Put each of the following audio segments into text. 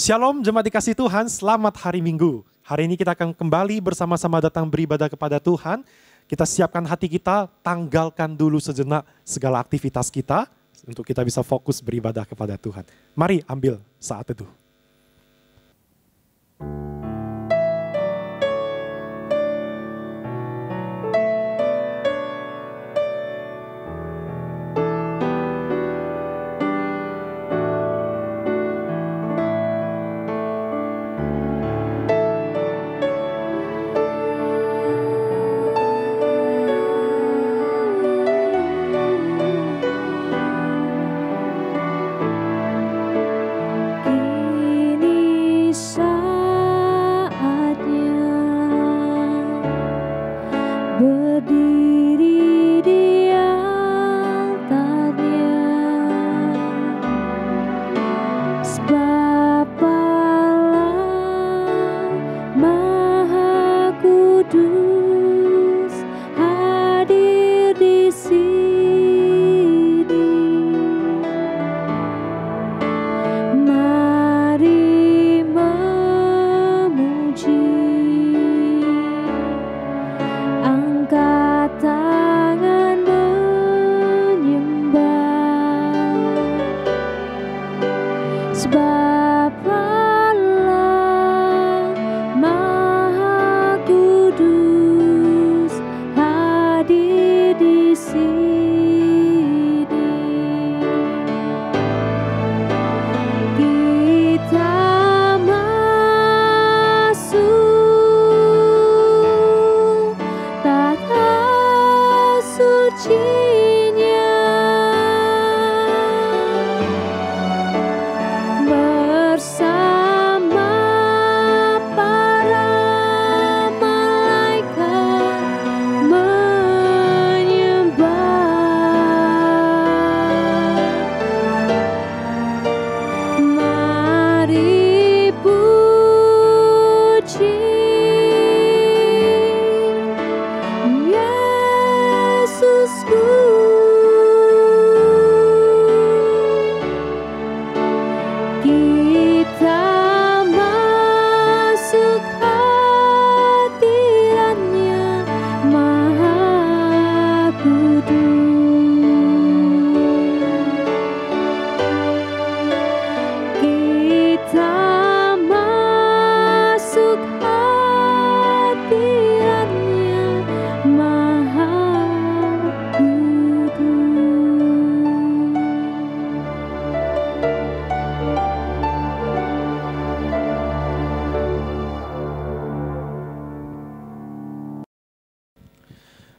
Shalom jemaat dikasih Tuhan, selamat hari Minggu. Hari ini kita akan kembali bersama-sama datang beribadah kepada Tuhan. Kita siapkan hati kita, tanggalkan dulu sejenak segala aktivitas kita untuk kita bisa fokus beribadah kepada Tuhan. Mari ambil saat teduh.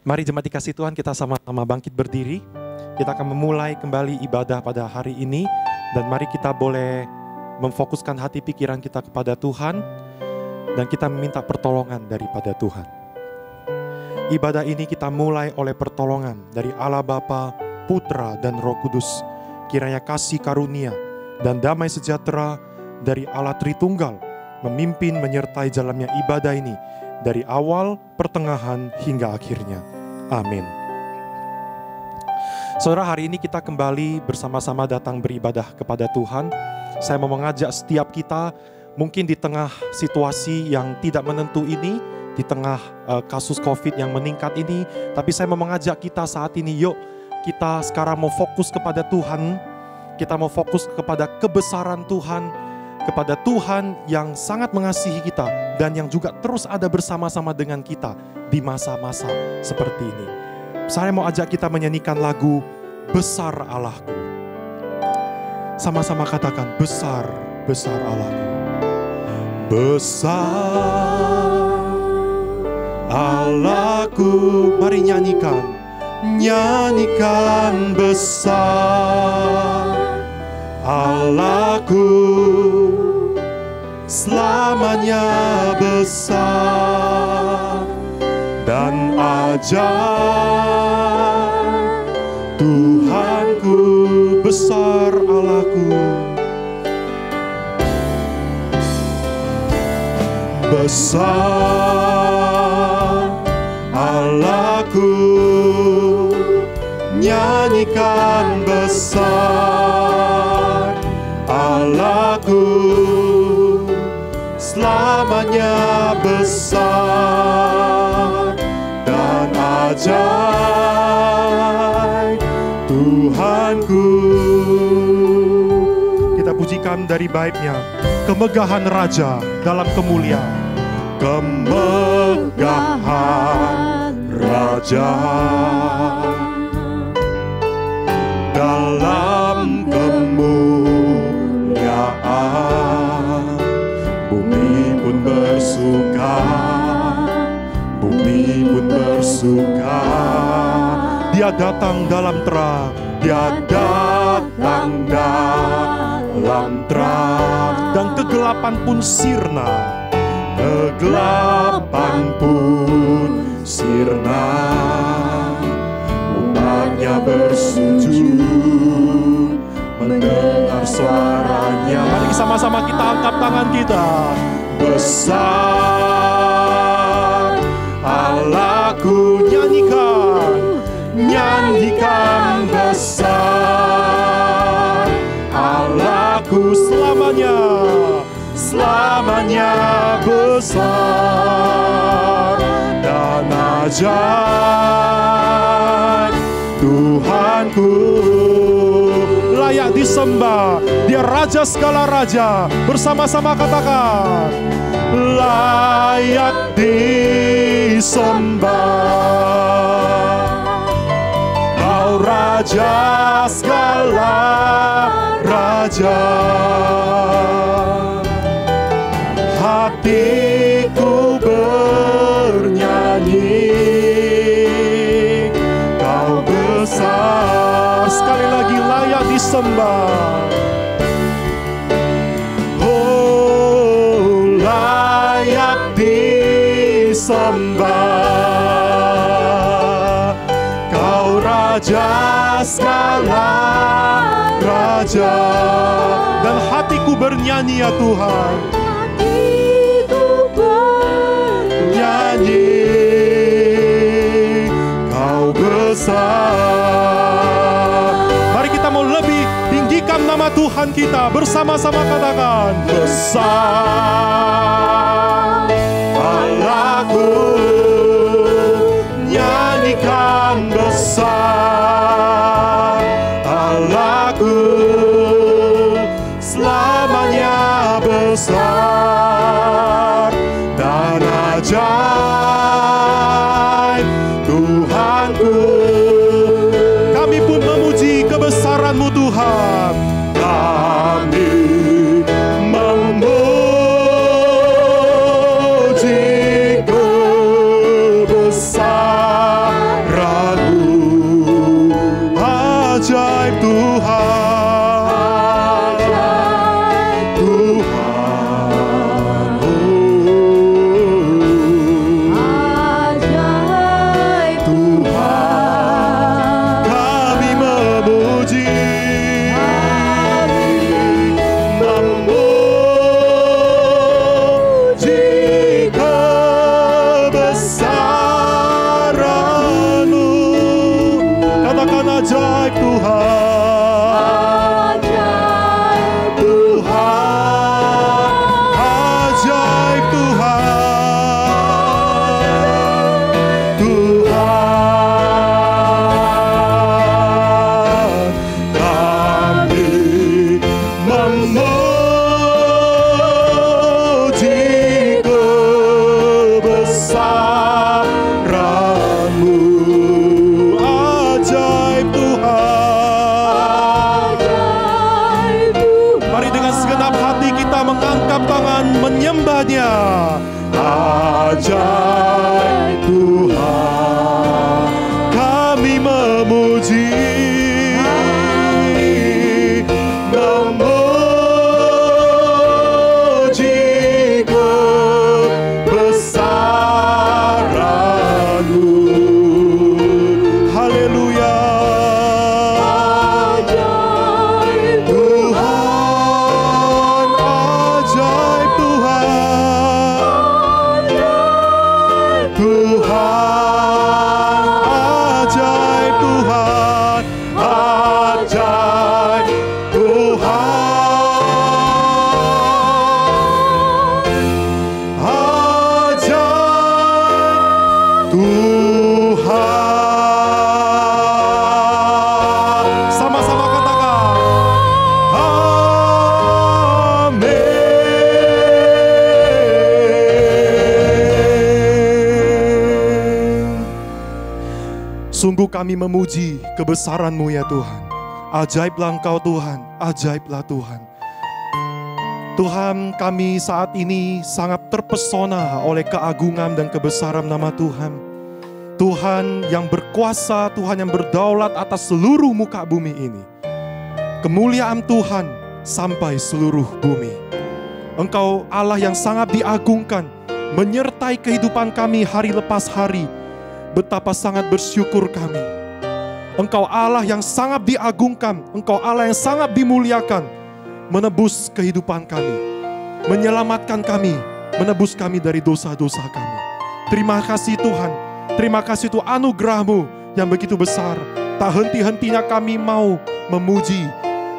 Mari jemaat dikasih Tuhan, kita sama-sama bangkit berdiri. Kita akan memulai kembali ibadah pada hari ini. Dan mari kita boleh memfokuskan hati pikiran kita kepada Tuhan. Dan kita meminta pertolongan daripada Tuhan. Ibadah ini kita mulai oleh pertolongan dari Allah Bapa, Putra, dan Roh Kudus. Kiranya kasih karunia dan damai sejahtera dari Allah Tritunggal memimpin menyertai jalannya ibadah ini dari awal, pertengahan, hingga akhirnya. Amin. Saudara, hari ini kita kembali bersama-sama datang beribadah kepada Tuhan. Saya mau mengajak setiap kita, mungkin di tengah situasi yang tidak menentu ini, di tengah kasus COVID yang meningkat ini, tapi saya mau mengajak kita saat ini, yuk kita sekarang mau fokus kepada Tuhan. Kita mau fokus kepada kebesaran Tuhan, kepada Tuhan yang sangat mengasihi kita dan yang juga terus ada bersama-sama dengan kita di masa-masa seperti ini. Saya mau ajak kita menyanyikan lagu Besar Allahku. Sama-sama katakan, besar, besar Allahku. Besar Allahku. Mari nyanyikan, nyanyikan besar Allahku, selamanya besar dan ajaib. Tuhanku besar Allahku, besar Allahku, nyanyikan besar Allahku, selamanya besar dan ajaib Tuhanku. Kita pujikan dari baitnya, kemegahan Raja dalam kemuliaan. Kemegahan Raja dalam kemuliaan, bumi pun bersuka, bumi pun bersuka. Dia datang dalam terang, dia datang dalam terang, dan kegelapan pun sirna, kegelapan pun sirna. Umatnya bersujud mendengar suaranya. Mari sama-sama kita angkat tangan kita. Besar Allahku, nyanyikan, nyanyikan besar Allahku, selamanya, selamanya besar dan ajaib Tuhanku. Layak disembah, dia Raja segala raja. Bersama-sama katakan, layak disembah, Kau Raja segala raja. Hatiku bernyanyi, Kau besar. Sekali lagi, layak disembah. Oh, layak disembah, Kau Raja segala raja. Dan hatiku bernyanyi ya Tuhan, nyanyi, Kau besar. Mari kita mau lebih tinggikan nama Tuhan kita. Bersama-sama katakan, besar Allahku, nyanyikan besar Allahku, selamanya besar dan ajaib Tuhanku. Kami pun memuji kebesaran-Mu Tuhan. Kami memuji kebesaran-Mu, ajaib Tuhan, Tuhan, ajaib Tuhan. Kami memuji, kebesaran-Mu. Katakan ajaib Tuhan, ajaib Tuhan, ajaib Tuhan, Tuhan. Kami memuji kebesaran-Mu, ajaib Tuhan. Mari dengan segenap hati kita mengangkat tangan menyembah-Nya. Ajaib Tuhan, kami memuji, memuji kebesaran-Mu. Haleluya. Ajaib Tuhan, ajaib Tuhan, Sungguh kami memuji kebesaran-Mu ya Tuhan. Ajaiblah Engkau Tuhan, ajaiblah Tuhan. Tuhan, kami saat ini sangat terpesona oleh keagungan dan kebesaran nama Tuhan. Tuhan yang berkuasa, Tuhan yang berdaulat atas seluruh muka bumi ini. Kemuliaan Tuhan sampai seluruh bumi. Engkau Allah yang sangat diagungkan, menyertai kehidupan kami hari lepas hari. Betapa sangat bersyukur kami. Engkau Allah yang sangat diagungkan, Engkau Allah yang sangat dimuliakan, menebus kehidupan kami, menyelamatkan kami, menebus kami dari dosa-dosa kami. Terima kasih Tuhan, terima kasih Tuhan, anugerah-Mu yang begitu besar. Tak henti-hentinya kami mau memuji,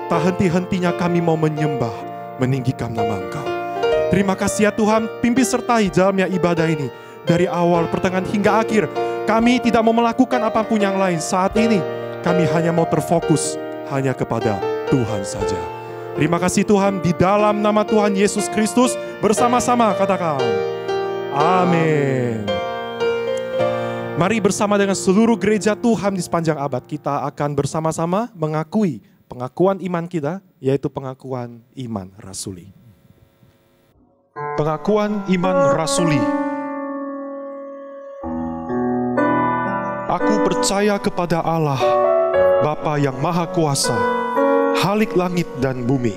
tak henti-hentinya kami mau menyembah, meninggikan nama Engkau. Terima kasih ya Tuhan, pimpin sertai jalannya ibadah ini. Dari awal, pertengahan hingga akhir, kami tidak mau melakukan apapun yang lain. Saat ini, kami hanya mau terfokus hanya kepada Tuhan saja. Terima kasih Tuhan, di dalam nama Tuhan Yesus Kristus, bersama-sama katakan, amin. Mari bersama dengan seluruh gereja Tuhan di sepanjang abad, kita akan bersama-sama mengakui pengakuan iman kita, yaitu pengakuan iman rasuli. Pengakuan iman rasuli. Aku percaya kepada Allah, Bapa yang Maha Kuasa, Khalik langit dan bumi,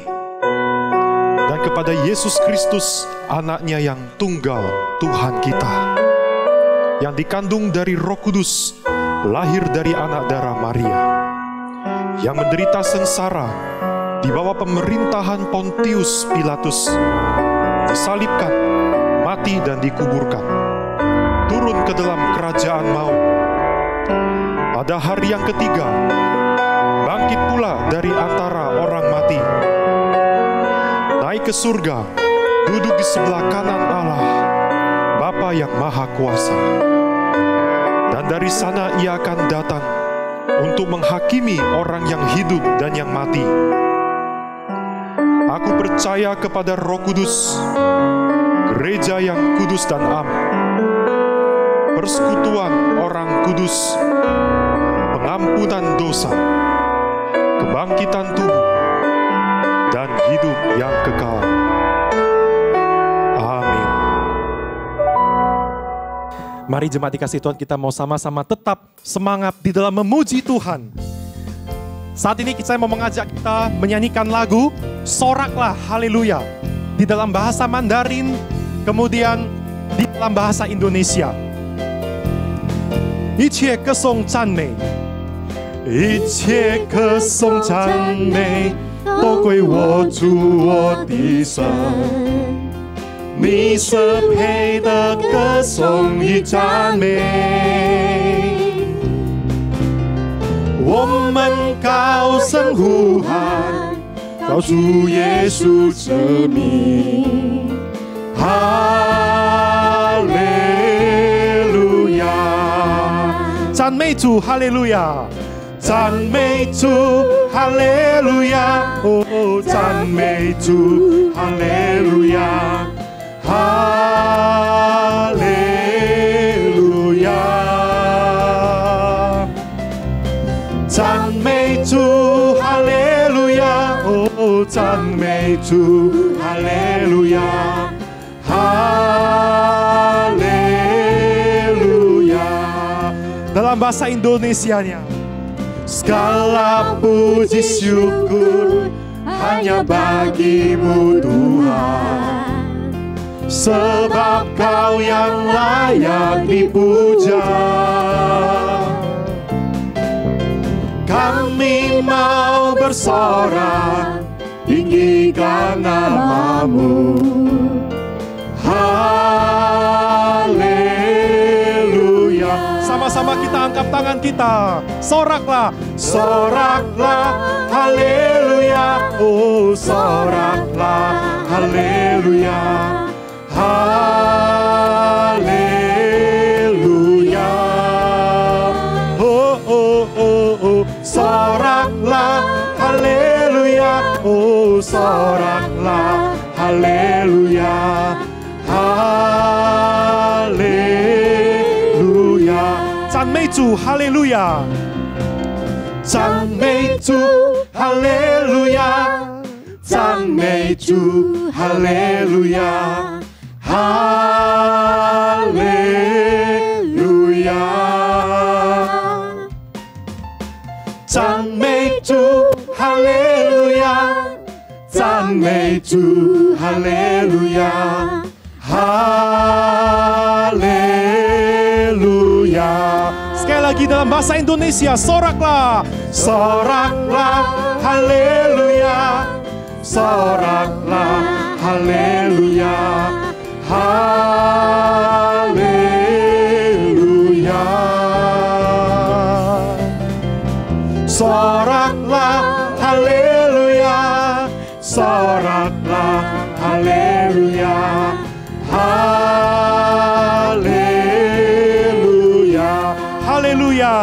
dan kepada Yesus Kristus, Anak-Nya yang tunggal, Tuhan kita, yang dikandung dari Roh Kudus, lahir dari anak darah Maria, yang menderita sengsara di bawah pemerintahan Pontius Pilatus, disalibkan, mati dan dikuburkan, turun ke dalam kerajaan maut. Pada hari yang ketiga, bangkit pula dari antara orang mati, naik ke surga, duduk di sebelah kanan Allah, Bapa yang Maha Kuasa. Dan dari sana Ia akan datang untuk menghakimi orang yang hidup dan yang mati. Aku percaya kepada Roh Kudus, gereja yang kudus dan am, persekutuan orang kudus, pengampunan dosa, kebangkitan tubuh, dan hidup yang kekal. Amin. Mari jemaat dikasih Tuhan, kita mau sama-sama tetap semangat di dalam memuji Tuhan. Saat ini saya mau mengajak kita menyanyikan lagu Soraklah Haleluya di dalam bahasa Mandarin, kemudian di dalam bahasa Indonesia. 一切歌颂赞美，一切歌颂赞美，都归我主我的神。你是配的歌颂与赞美。我们高声呼喊，高主耶稣之名，哈利路亚！赞美主，哈利路亚！赞美主，哈利路亚！哦，赞美主，哈利路亚！哈利路亚！赞美主，哈利路亚！哦，赞美主，哈利路亚！哈利路亚！ Dalam bahasa Indonesianya, segala puji syukur hanya bagimu Tuhan, sebab Kau yang layak dipuja. Kami mau bersorak, tinggikan nama-Mu. Haleluya. Sama-sama kita angkat tangan kita. Soraklah, soraklah, haleluya. Oh, soraklah, haleluya. Haleluya. Oh, oh, oh, oh. Soraklah, haleluya. Oh, soraklah, haleluya. Haleluya. 赞美美主，哈利路亚！赞美主，哈利路亚！赞美主，哈利路亚！哈利路亚！赞美主，哈利路亚！赞美主，哈利路亚！Haleluya. Sekali lagi dalam bahasa Indonesia, soraklah, soraklah, haleluya, soraklah, haleluya, haleluya. Soraklah, haleluya, soraklah, haleluya. Haleluya, haleluya,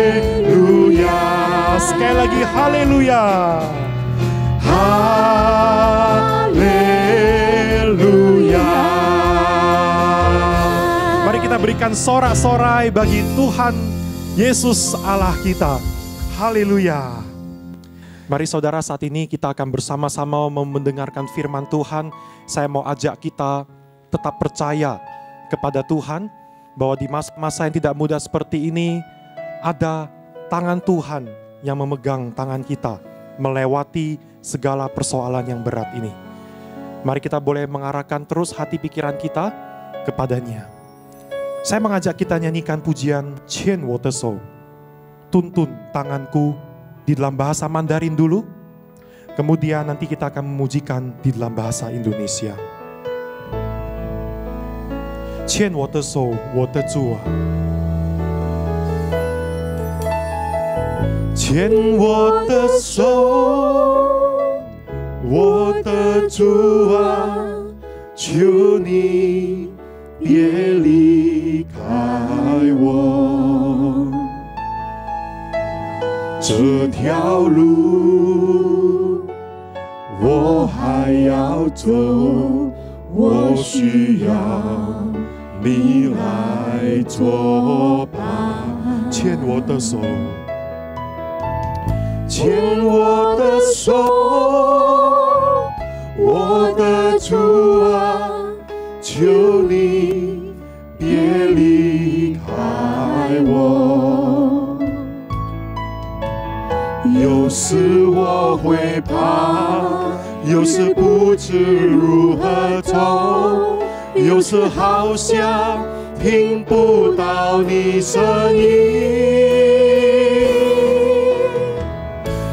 haleluya. Sekali lagi haleluya, haleluya. Mari kita berikan sorak-sorai bagi Tuhan Yesus Allah kita. Haleluya. Mari saudara, saat ini kita akan bersama-sama mendengarkan firman Tuhan. Saya mau ajak kita tetap percaya kepada Tuhan, bahwa di masa-masa yang tidak mudah seperti ini, ada tangan Tuhan yang memegang tangan kita melewati segala persoalan yang berat ini. Mari kita boleh mengarahkan terus hati pikiran kita kepadanya. Saya mengajak kita nyanyikan pujian Qian wo de shou, tuntun tanganku, di dalam bahasa Mandarin dulu, kemudian nanti kita akan memujikan di dalam bahasa Indonesia. 牵我的手，我的主啊，牵我的手，我的主啊，求你别离开我。这条路我还要走，我需要你来作伴。牵我的手，牵我的手，我的主啊，求你别离开我。有时我会怕，有时不知如何走，有时好像听不到你声音。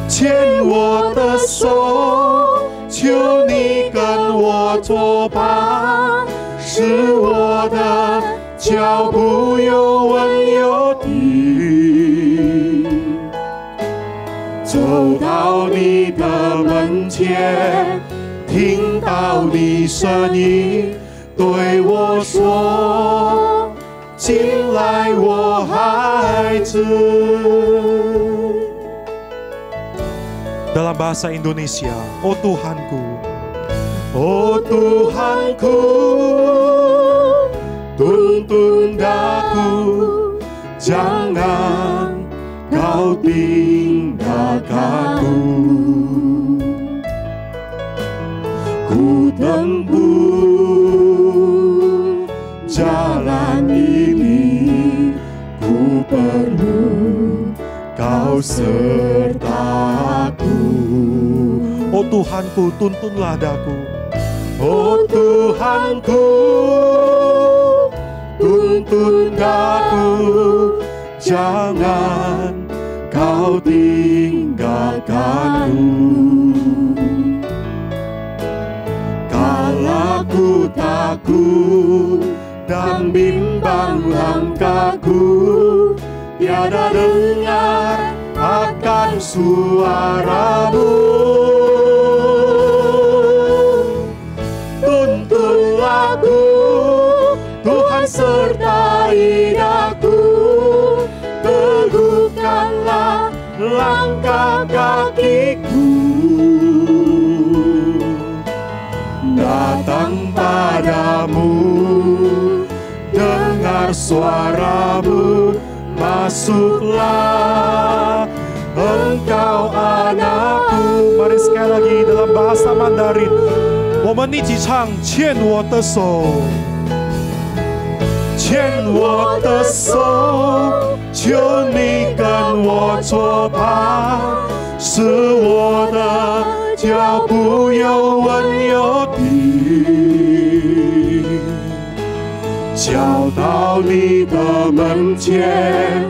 牵我的手，求你跟我作伴，使我的脚步有稳有定，走到你的门前，听到你声音对我说，进来我孩子。 Dalam bahasa Indonesia, oh Tuhanku, oh Tuhanku, tuntun daku, jangan kau tinggalkanku. Ku tempuh jalan ini, ku perlu Kau sertaku. Oh Tuhanku, tuntunlah daku. Oh Tuhanku, tuntun daku, jangan kau tinggalkanku. Kala ku takut dan bimbang langkahku, tiada dengar akan suaramu. Tuntunlah aku, Tuhan sertai daku, teguhkanlah langkah kakiku. Datang datang padamu, dengar suaramu, masuklah, engkau anakku. Mari sekali lagi dalam bahasa Mandarin, 我们一起唱牵我的手，牵我的手，求你跟我作伴，使我的脚步有稳有定，交到你的门前，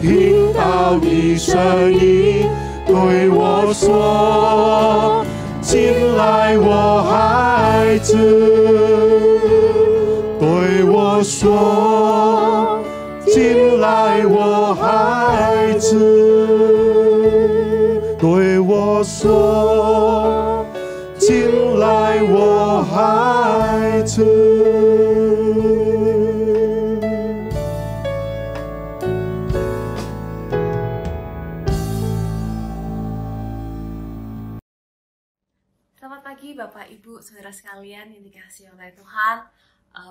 听到你声音对我说，进来我孩子，对我说，进来我孩子，对我说，进来我孩子。Selamat pagi Bapak Ibu Saudara sekalian yang dikasihi oleh Tuhan.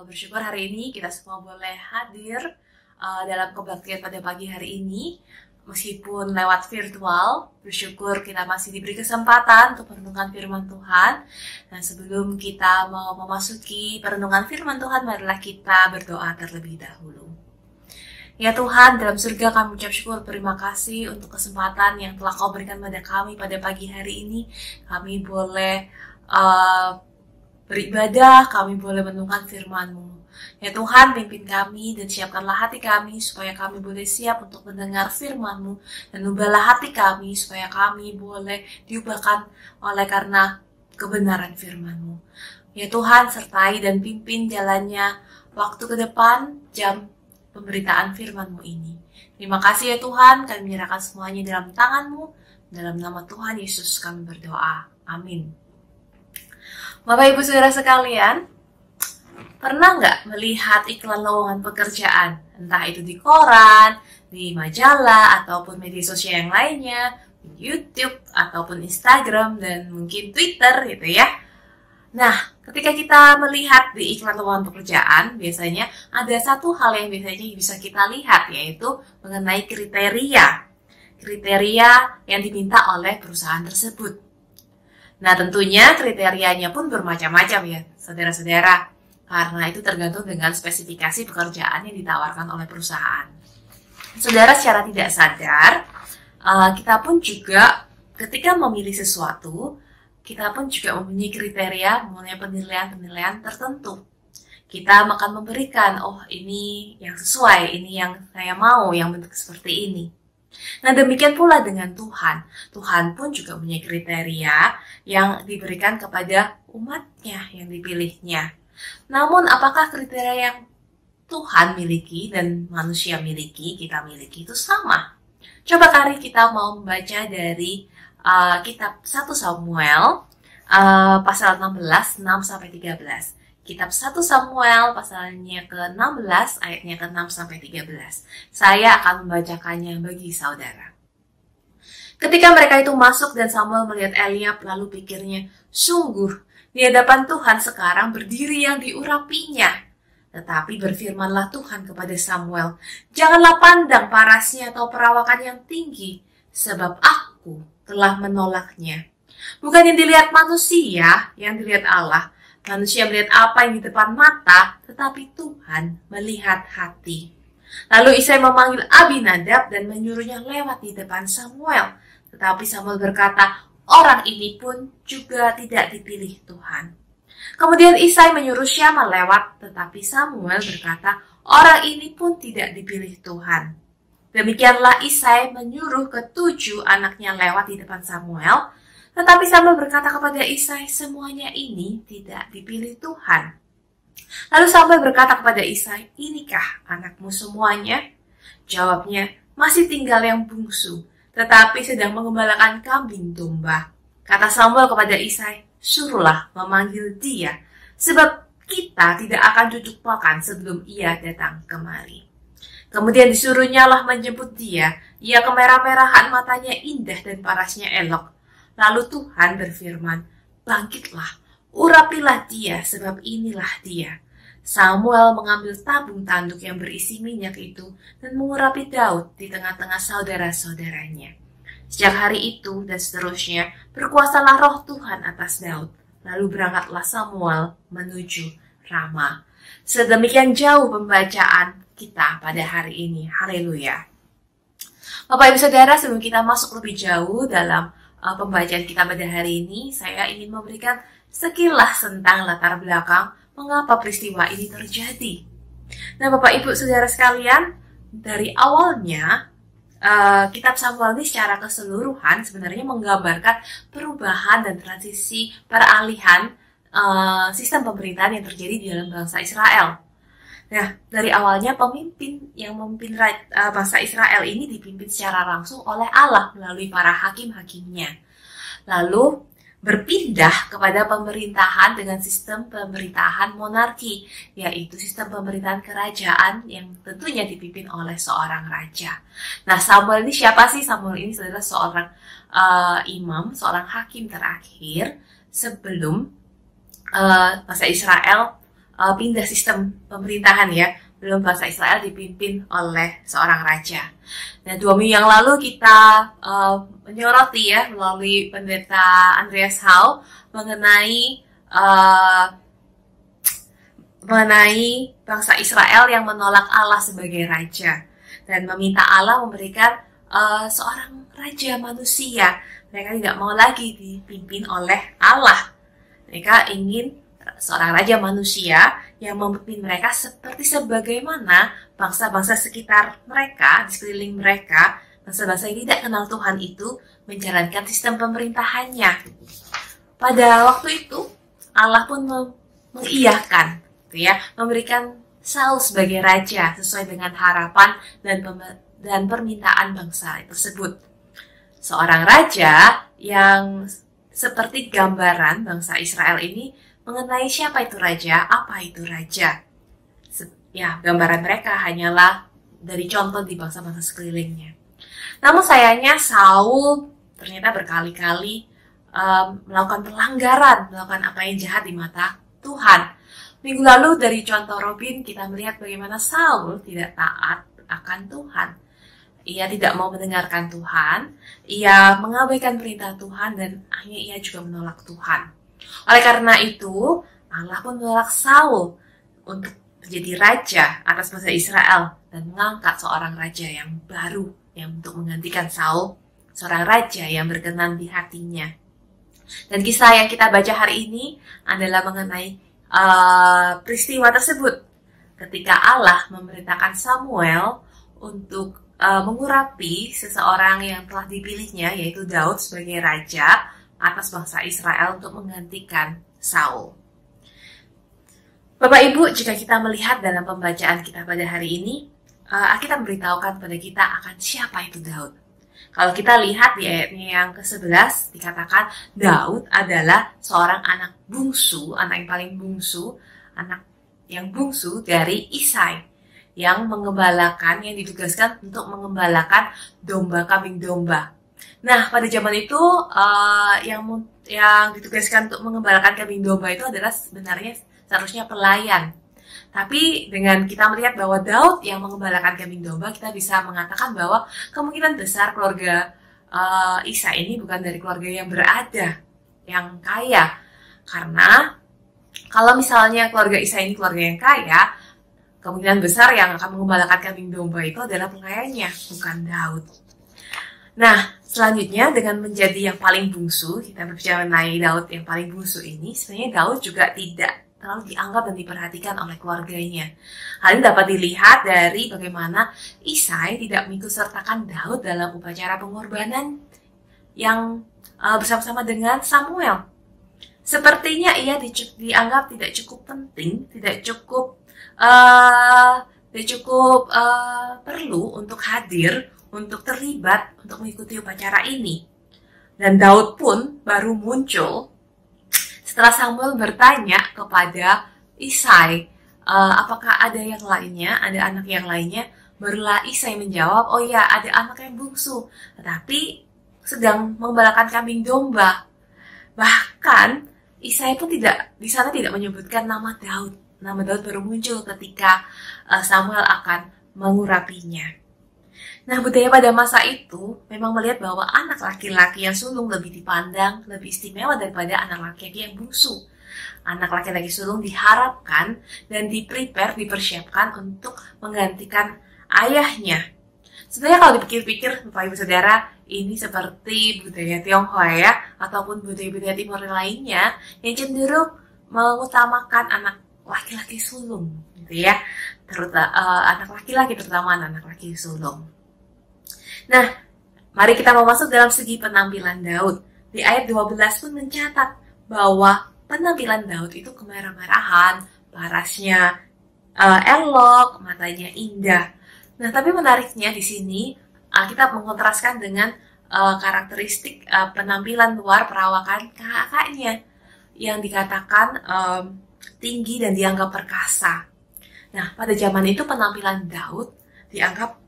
Bersyukur hari ini kita semua boleh hadir dalam kebaktian pada pagi hari ini. Meskipun lewat virtual, bersyukur kita masih diberi kesempatan untuk merenungkan firman Tuhan. Dan sebelum kita mau memasuki perenungan firman Tuhan, marilah kita berdoa terlebih dahulu. Ya Tuhan, dalam surga kami ucap syukur, terima kasih untuk kesempatan yang telah Kau berikan pada kami pada pagi hari ini. Kami boleh beribadah, kami boleh merenungkan firman-Mu. Ya Tuhan, pimpin kami dan siapkanlah hati kami supaya kami boleh siap untuk mendengar firman-Mu. Dan ubahlah hati kami supaya kami boleh diubahkan oleh karena kebenaran firman-Mu. Ya Tuhan, sertai dan pimpin jalannya waktu ke depan, jam pemberitaan firman-Mu ini. Terima kasih ya Tuhan, kami menyerahkan semuanya dalam tangan-Mu. Dalam nama Tuhan Yesus kami berdoa. Amin. Bapak Ibu Saudara sekalian, pernah nggak melihat iklan lowongan pekerjaan? Entah itu di koran, di majalah, ataupun media sosial yang lainnya, di YouTube, ataupun Instagram, dan mungkin Twitter gitu ya. Nah, ketika kita melihat di iklan lowongan pekerjaan, biasanya ada satu hal yang biasanya bisa kita lihat, yaitu mengenai kriteria yang diminta oleh perusahaan tersebut. Nah, tentunya kriterianya pun bermacam-macam ya, saudara-saudara, karena itu tergantung dengan spesifikasi pekerjaan yang ditawarkan oleh perusahaan. Saudara, secara tidak sadar, kita pun juga ketika memilih sesuatu, kita pun juga mempunyai kriteria, mempunyai penilaian-penilaian tertentu. Kita akan memberikan, oh ini yang sesuai, ini yang saya mau, yang bentuk seperti ini. Nah demikian pula dengan Tuhan. Tuhan pun juga mempunyai kriteria yang diberikan kepada umatnya yang dipilihnya. Namun apakah kriteria yang Tuhan miliki dan manusia miliki, kita miliki itu sama? Coba kali kita mau membaca dari kitab 1 Samuel pasal 16, 6-13. Kitab 1 Samuel pasalnya ke-16 ayatnya ke-6-13. Saya akan membacakannya bagi saudara. Ketika mereka itu masuk dan Samuel melihat Eliab, lalu pikirnya, sungguh di hadapan Tuhan sekarang berdiri yang diurapinya. Tetapi berfirmanlah Tuhan kepada Samuel, janganlah pandang parasnya atau perawakan yang tinggi, sebab aku telah menolaknya. Bukan yang dilihat manusia, yang dilihat Allah. Manusia melihat apa yang di depan mata, tetapi Tuhan melihat hati. Lalu Isai memanggil Abinadab dan menyuruhnya lewat di depan Samuel. Tetapi Samuel berkata, orang ini pun juga tidak dipilih Tuhan. Kemudian Isai menyuruh Syama lewat, tetapi Samuel berkata, orang ini pun tidak dipilih Tuhan. Demikianlah Isai menyuruh ke-7 anaknya lewat di depan Samuel. Tetapi Samuel berkata kepada Isai, semuanya ini tidak dipilih Tuhan. Lalu Samuel berkata kepada Isai, inikah anakmu semuanya? Jawabnya, masih tinggal yang bungsu, tetapi sedang mengembalakan kambing domba. Kata Samuel kepada Isai, suruhlah memanggil dia, sebab kita tidak akan duduk makan sebelum ia datang kemari. Kemudian disuruhnya lah menjemput dia, ia kemerah-merahan, matanya indah dan parasnya elok. Lalu Tuhan berfirman, bangkitlah, Urapilah dia, sebab inilah dia. Samuel mengambil tabung tanduk yang berisi minyak itu dan mengurapi Daud di tengah-tengah saudara-saudaranya. Sejak hari itu dan seterusnya, berkuasalah roh Tuhan atas Daud. Lalu berangkatlah Samuel menuju Rama. Sedemikian jauh pembacaan kita pada hari ini. Haleluya. Bapak Ibu Saudara, sebelum kita masuk lebih jauh dalam pembacaan kita pada hari ini, saya ingin memberikan sekilas tentang latar belakang mengapa peristiwa ini terjadi. Nah, Bapak Ibu Saudara sekalian, dari awalnya kitab Samuel ini secara keseluruhan sebenarnya menggambarkan perubahan dan transisi peralihan sistem pemerintahan yang terjadi di dalam bangsa Israel. Nah, dari awalnya pemimpin yang memimpin bangsa Israel ini dipimpin secara langsung oleh Allah melalui para hakim-hakimnya. Lalu berpindah kepada pemerintahan dengan sistem pemerintahan monarki, yaitu sistem pemerintahan kerajaan yang tentunya dipimpin oleh seorang raja. Nah, Samuel ini siapa sih? Samuel ini adalah seorang imam, seorang hakim terakhir sebelum bangsa Israel pindah sistem pemerintahan ya. Belum bangsa Israel dipimpin oleh seorang raja. Nah, 2 minggu yang lalu kita menyoroti ya melalui pendeta Andreas Hau mengenai bangsa Israel yang menolak Allah sebagai raja dan meminta Allah memberikan seorang raja manusia. Mereka tidak mau lagi dipimpin oleh Allah. Mereka ingin seorang raja manusia yang memimpin mereka seperti sebagaimana bangsa-bangsa sekitar mereka, di sekeliling mereka, bangsa-bangsa yang tidak kenal Tuhan itu menjalankan sistem pemerintahannya. Pada waktu itu, Allah pun mengiyakan, memberikan Saul sebagai raja sesuai dengan harapan dan permintaan bangsa tersebut. Seorang raja yang seperti gambaran bangsa Israel ini mengenai siapa itu raja, apa itu raja. Ya, gambaran mereka hanyalah dari contoh di bangsa-bangsa sekelilingnya. Namun sayangnya Saul ternyata berkali-kali melakukan pelanggaran, melakukan apa yang jahat di mata Tuhan. Minggu lalu dari contoh Robin kita melihat bagaimana Saul tidak taat akan Tuhan. Ia tidak mau mendengarkan Tuhan, ia mengabaikan perintah Tuhan dan akhirnya ia juga menolak Tuhan. Oleh karena itu, Allah pun menolak Saul untuk menjadi raja atas bangsa Israel dan mengangkat seorang raja yang baru yang untuk menggantikan Saul, seorang raja yang berkenan di hatinya. Dan kisah yang kita baca hari ini adalah mengenai peristiwa tersebut ketika Allah memerintahkan Samuel untuk mengurapi seseorang yang telah dipilihnya, yaitu Daud sebagai raja atas bangsa Israel untuk menggantikan Saul. Bapak Ibu, jika kita melihat dalam pembacaan kita pada hari ini, Alkitab memberitahukan kepada kita akan siapa itu Daud. Kalau kita lihat di ayatnya yang ke-11, dikatakan Daud adalah seorang anak bungsu, anak yang paling bungsu, anak yang bungsu dari Isai, yang ditugaskan untuk mengembalakan domba kambing domba. Nah, pada zaman itu yang ditugaskan untuk mengembalakan kambing domba itu adalah sebenarnya seharusnya pelayan. Tapi dengan kita melihat bahwa Daud yang mengembalakan kambing domba, kita bisa mengatakan bahwa kemungkinan besar keluarga Isa ini bukan dari keluarga yang berada, yang kaya. Karena kalau misalnya keluarga Isa ini keluarga yang kaya, kemungkinan besar yang akan mengembalakan kambing domba itu adalah pelayannya, bukan Daud. Nah, selanjutnya dengan menjadi yang paling bungsu, kita berbicara mengenai Daud yang paling bungsu ini, sebenarnya Daud juga tidak terlalu dianggap dan diperhatikan oleh keluarganya. Hal ini dapat dilihat dari bagaimana Isai tidak mengikutsertakan Daud dalam upacara pengorbanan yang bersama-sama dengan Samuel. Sepertinya ia dianggap tidak cukup penting, tidak cukup perlu untuk hadir, untuk terlibat, untuk mengikuti upacara ini. Dan Daud pun baru muncul setelah Samuel bertanya kepada Isai, apakah ada yang lainnya, ada anak yang lainnya? Barulah Isai menjawab, oh ya, ada anak yang bungsu, tetapi sedang mengembalakan kambing domba. Bahkan Isai pun di sana tidak menyebutkan nama Daud. Nama Daud baru muncul ketika Samuel akan mengurapinya. Nah, budaya pada masa itu memang melihat bahwa anak laki-laki yang sulung lebih dipandang, lebih istimewa daripada anak laki-laki yang bungsu. Anak laki-laki sulung diharapkan dan dipersiapkan untuk menggantikan ayahnya. Sebenarnya kalau dipikir-pikir, Bapak Ibu Saudara, ini seperti budaya Tionghoa ya, ataupun budaya-budaya Timur lainnya yang cenderung mengutamakan anak laki-laki sulung, gitu ya. Anak laki-laki terutama anak laki sulung. Nah, mari kita masuk dalam segi penampilan Daud. Di ayat 12 pun mencatat bahwa penampilan Daud itu kemerah-merahan, parasnya elok, matanya indah. Nah, tapi menariknya di sini kita mengontraskan dengan karakteristik penampilan luar perawakan kakaknya yang dikatakan tinggi dan dianggap perkasa. Nah, pada zaman itu penampilan Daud dianggap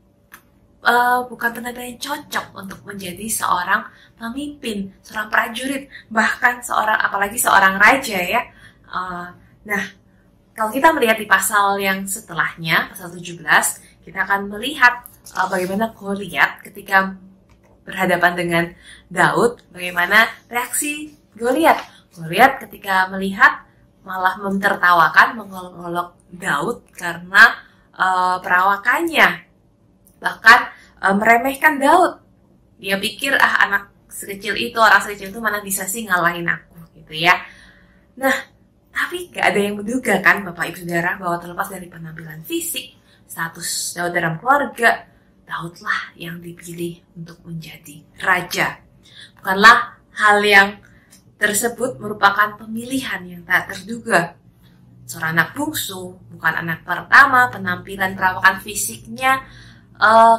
bukan penampilan yang cocok untuk menjadi seorang pemimpin, seorang prajurit, bahkan apalagi seorang raja ya. Nah, kalau kita melihat di pasal yang setelahnya, pasal 17, kita akan melihat bagaimana Goliat ketika berhadapan dengan Daud, bagaimana reaksi Goliat. Goliat ketika melihat malah mentertawakan, mengolok-olok Daud karena perawakannya. Bahkan meremehkan Daud. Dia pikir, anak sekecil itu, orang sekecil itu mana bisa sih ngalahin aku, gitu ya. Nah, tapi gak ada yang menduga kan Bapak Ibu Saudara bahwa terlepas dari penampilan fisik, status Daud dalam keluarga, Daudlah yang dipilih untuk menjadi raja. Bukanlah hal yang tersebut merupakan pemilihan yang tak terduga. Seorang anak bungsu, bukan anak pertama, penampilan perawakan fisiknya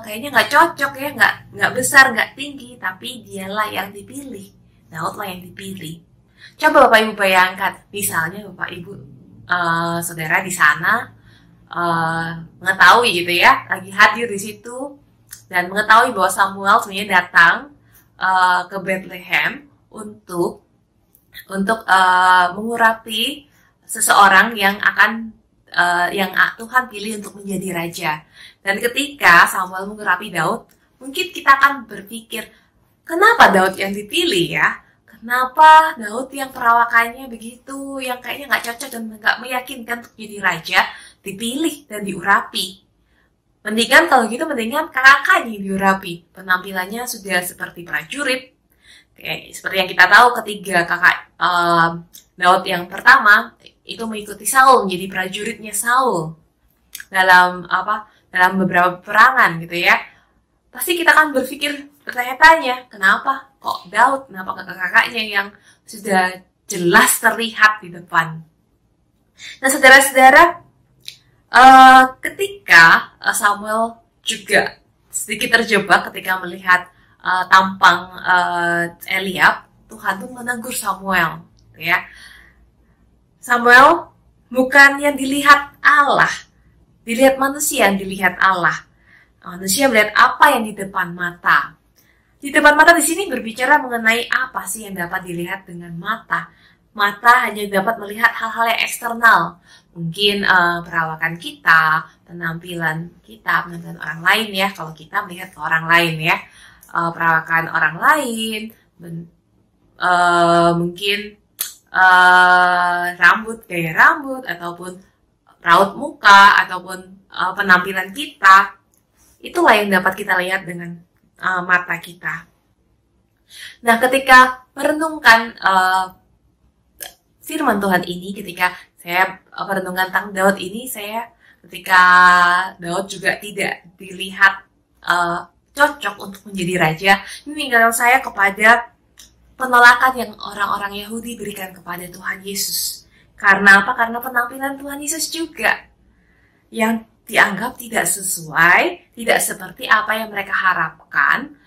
kayaknya nggak cocok ya, nggak besar, nggak tinggi, tapi dialah yang dipilih. Daudlah yang dipilih. Coba Bapak Ibu bayangkan, misalnya Bapak Ibu saudara di sana mengetahui gitu ya, lagi hadir di situ dan mengetahui bahwa Samuel sebenarnya datang ke Bethlehem untuk mengurapi seseorang yang Tuhan pilih untuk menjadi raja. Dan ketika Samuel mengurapi Daud, mungkin kita akan berpikir, kenapa Daud yang dipilih ya? Kenapa Daud yang perawakannya begitu, yang kayaknya nggak cocok dan nggak meyakinkan untuk jadi raja, dipilih dan diurapi? Mendingan kakaknya diurapi. Penampilannya sudah seperti prajurit. Seperti yang kita tahu ketiga kakak Daud yang pertama itu mengikuti Saul, menjadi prajuritnya Saul dalam beberapa peperangan gitu ya. Pasti kita akan bertanya-tanya, kenapa kok Daud, kenapa kakak-kakaknya yang sudah jelas terlihat di depan. Nah, saudara-saudara, ketika Samuel juga sedikit terjebak ketika melihat tampang Eliab, Tuhan tuh menegur Samuel, ya. Samuel bukan yang dilihat Allah, dilihat manusia yang dilihat Allah. Manusia melihat apa yang di depan mata. Di depan mata di sini berbicara mengenai apa sih yang dapat dilihat dengan mata. Mata hanya dapat melihat hal-hal yang eksternal. Mungkin perawakan kita, penampilan orang lain ya. Kalau kita melihat ke orang lain ya. Perawakan orang lain, mungkin gaya rambut, ataupun raut muka, ataupun penampilan kita. Itulah yang dapat kita lihat dengan mata kita. Nah, ketika merenungkan firman Tuhan ini, ketika saya merenungkan tentang Daud ini, ketika Daud juga tidak dilihat cocok untuk menjadi raja, ini mengingatkan saya kepada penolakan yang orang-orang Yahudi berikan kepada Tuhan Yesus. Karena apa? Karena penampilan Tuhan Yesus juga yang dianggap tidak sesuai, tidak seperti apa yang mereka harapkan,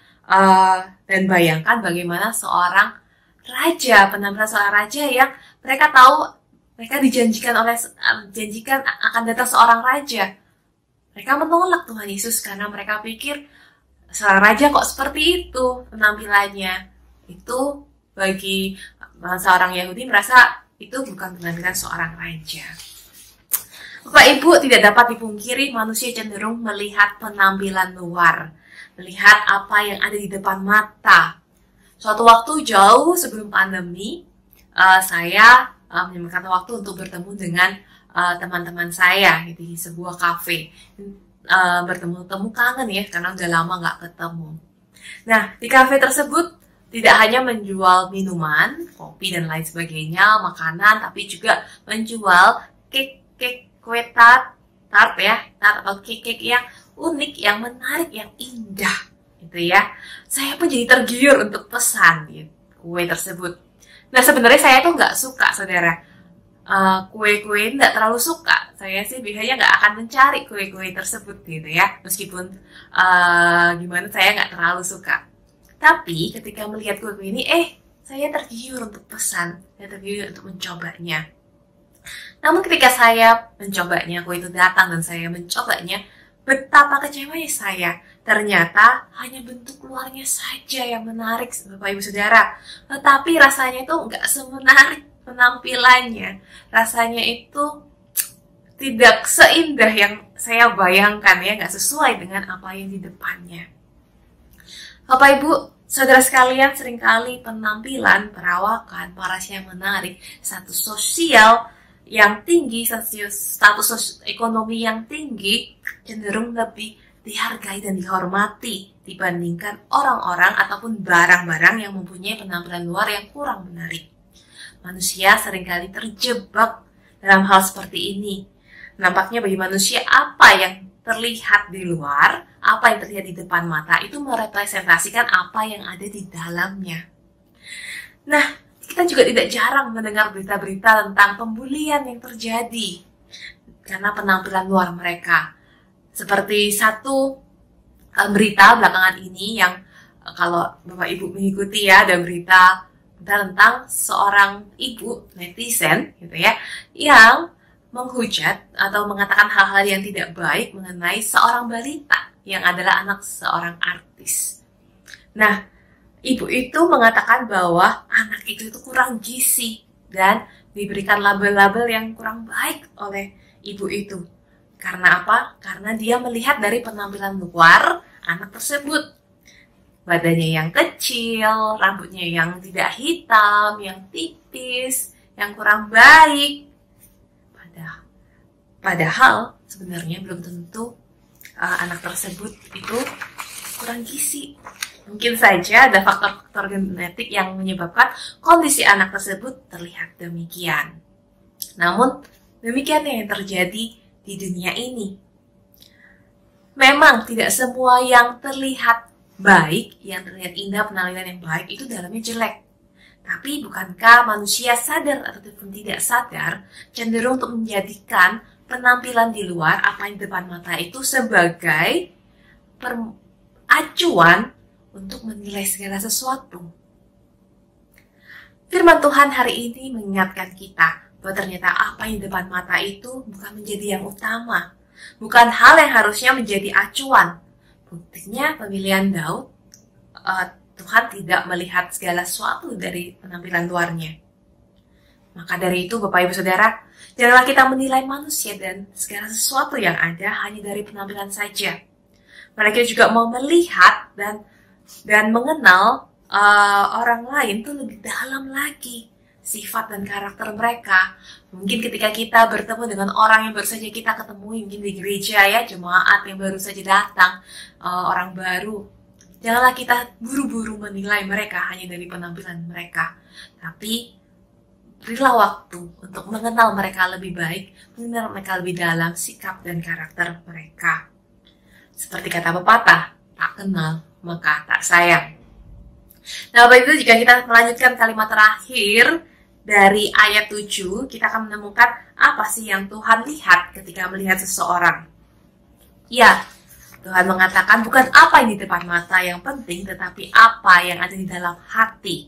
dan bayangkan bagaimana seorang raja, penampilan seorang raja yang mereka tahu, mereka dijanjikan akan datang seorang raja. Mereka menolak Tuhan Yesus karena mereka pikir seorang raja kok seperti itu penampilannya. Itu bagi seorang Yahudi merasa itu bukan penampilan seorang raja. Bapak Ibu, tidak dapat dipungkiri manusia cenderung melihat penampilan luar, melihat apa yang ada di depan mata. Suatu waktu jauh sebelum pandemi, saya menyempatkan waktu untuk bertemu dengan teman-teman saya di sebuah kafe. Bertemu kangen ya, karena udah lama nggak ketemu. Nah, di kafe tersebut tidak hanya menjual minuman, kopi dan lain sebagainya, makanan, tapi juga menjual cake, kue tart atau cake yang unik, yang menarik, yang indah, gitu ya. Saya pun jadi tergiur untuk pesan kue tersebut. Nah, sebenarnya saya tuh nggak suka, saudara. Kue-kue nggak terlalu suka. Saya sih biasanya nggak akan mencari kue-kue tersebut gitu ya. Meskipun gimana saya nggak terlalu suka. Tapi ketika melihat kue-kue ini, saya tergiur untuk pesan. Saya tergiur untuk mencobanya. Namun ketika saya mencobanya, kue itu datang dan saya mencobanya, betapa kecewanya saya. Ternyata hanya bentuk luarnya saja yang menarik, Bapak Ibu Saudara. Tetapi rasanya itu nggak semenarik penampilannya. Rasanya itu tidak seindah yang saya bayangkan ya, nggak sesuai dengan apa yang di depannya. Bapak Ibu, saudara sekalian, seringkali penampilan, perawakan, paras yang menarik, status sosial yang tinggi, status ekonomi yang tinggi cenderung lebih dihargai dan dihormati dibandingkan orang-orang ataupun barang-barang yang mempunyai penampilan luar yang kurang menarik. Manusia seringkali terjebak dalam hal seperti ini. Nampaknya bagi manusia apa yang terlihat di luar, apa yang terlihat di depan mata itu merepresentasikan apa yang ada di dalamnya. Nah, kita juga tidak jarang mendengar berita-berita tentang pembulian yang terjadi karena penampilan luar mereka. Seperti satu berita belakangan ini yang kalau Bapak Ibu mengikuti ya, ada berita tentang seorang ibu netizen gitu ya, yang menghujat atau mengatakan hal-hal yang tidak baik mengenai seorang balita yang adalah anak seorang artis. Nah, ibu itu mengatakan bahwa anak itu kurang gizi dan diberikan label-label yang kurang baik oleh ibu itu. Karena apa? Karena dia melihat dari penampilan luar anak tersebut. Badannya yang kecil, rambutnya yang tidak hitam, yang tipis, yang kurang baik. Padahal sebenarnya belum tentu anak tersebut itu kurang gizi. Mungkin saja ada faktor-faktor genetik yang menyebabkan kondisi anak tersebut terlihat demikian. Namun, demikian yang terjadi di dunia ini. Memang tidak semua yang terlihat baik, yang terlihat indah, penampilan yang baik itu dalamnya jelek. Tapi bukankah manusia sadar ataupun tidak sadar cenderung untuk menjadikan penampilan di luar, apa yang di depan mata itu sebagai acuan untuk menilai segala sesuatu. Firman Tuhan hari ini mengingatkan kita bahwa ternyata apa yang di depan mata itu bukan menjadi yang utama, bukan hal yang harusnya menjadi acuan. Buktinya pemilihan Daud, Tuhan tidak melihat segala sesuatu dari penampilan luarnya. Maka dari itu Bapak Ibu Saudara, janganlah kita menilai manusia dan segala sesuatu yang ada hanya dari penampilan saja. Mereka juga mau melihat dan mengenal orang lain tuh lebih dalam lagi sifat dan karakter mereka. Mungkin ketika kita bertemu dengan orang yang baru saja kita ketemui, mungkin di gereja ya, jemaat yang baru saja datang, orang baru, janganlah kita buru-buru menilai mereka hanya dari penampilan mereka. Tapi berilah waktu untuk mengenal mereka lebih baik, mengenal mereka lebih dalam sikap dan karakter mereka. Seperti kata pepatah, tak kenal maka tak sayang. Nah, Bapak Ibu, jika kita melanjutkan kalimat terakhir dari ayat 7, kita akan menemukan apa sih yang Tuhan lihat ketika melihat seseorang. Ya, Tuhan mengatakan bukan apa yang di depan mata yang penting, tetapi apa yang ada di dalam hati.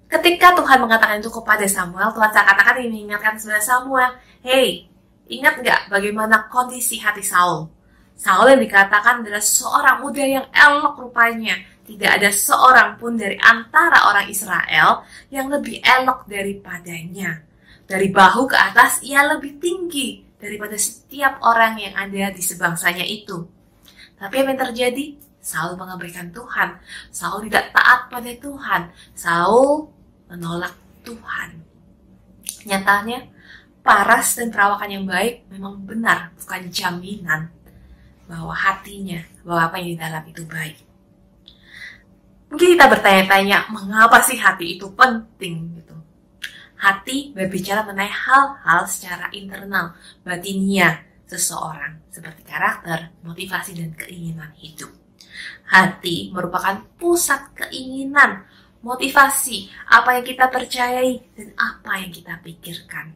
Ketika Tuhan mengatakan itu kepada Samuel, Tuhan seakan-akan mengingatkan kepada Samuel, hey, ingat nggak bagaimana kondisi hati Saul? Saul yang dikatakan adalah seorang muda yang elok rupanya, tidak ada seorang pun dari antara orang Israel yang lebih elok daripadanya. Dari bahu ke atas ia lebih tinggi daripada setiap orang yang ada di sebangsanya itu. Tapi apa yang terjadi? Saul mengabaikan Tuhan. Saul tidak taat pada Tuhan. Saul menolak Tuhan. Nyatanya, paras dan perawakan yang baik memang benar, bukan jaminan bahwa hatinya, bahwa apa yang di dalam itu baik. Mungkin kita bertanya-tanya, mengapa sih hati itu penting gitu? Hati berbicara mengenai hal-hal secara internal, batinia seseorang, seperti karakter, motivasi, dan keinginan hidup. Hati merupakan pusat keinginan, motivasi, apa yang kita percayai, dan apa yang kita pikirkan.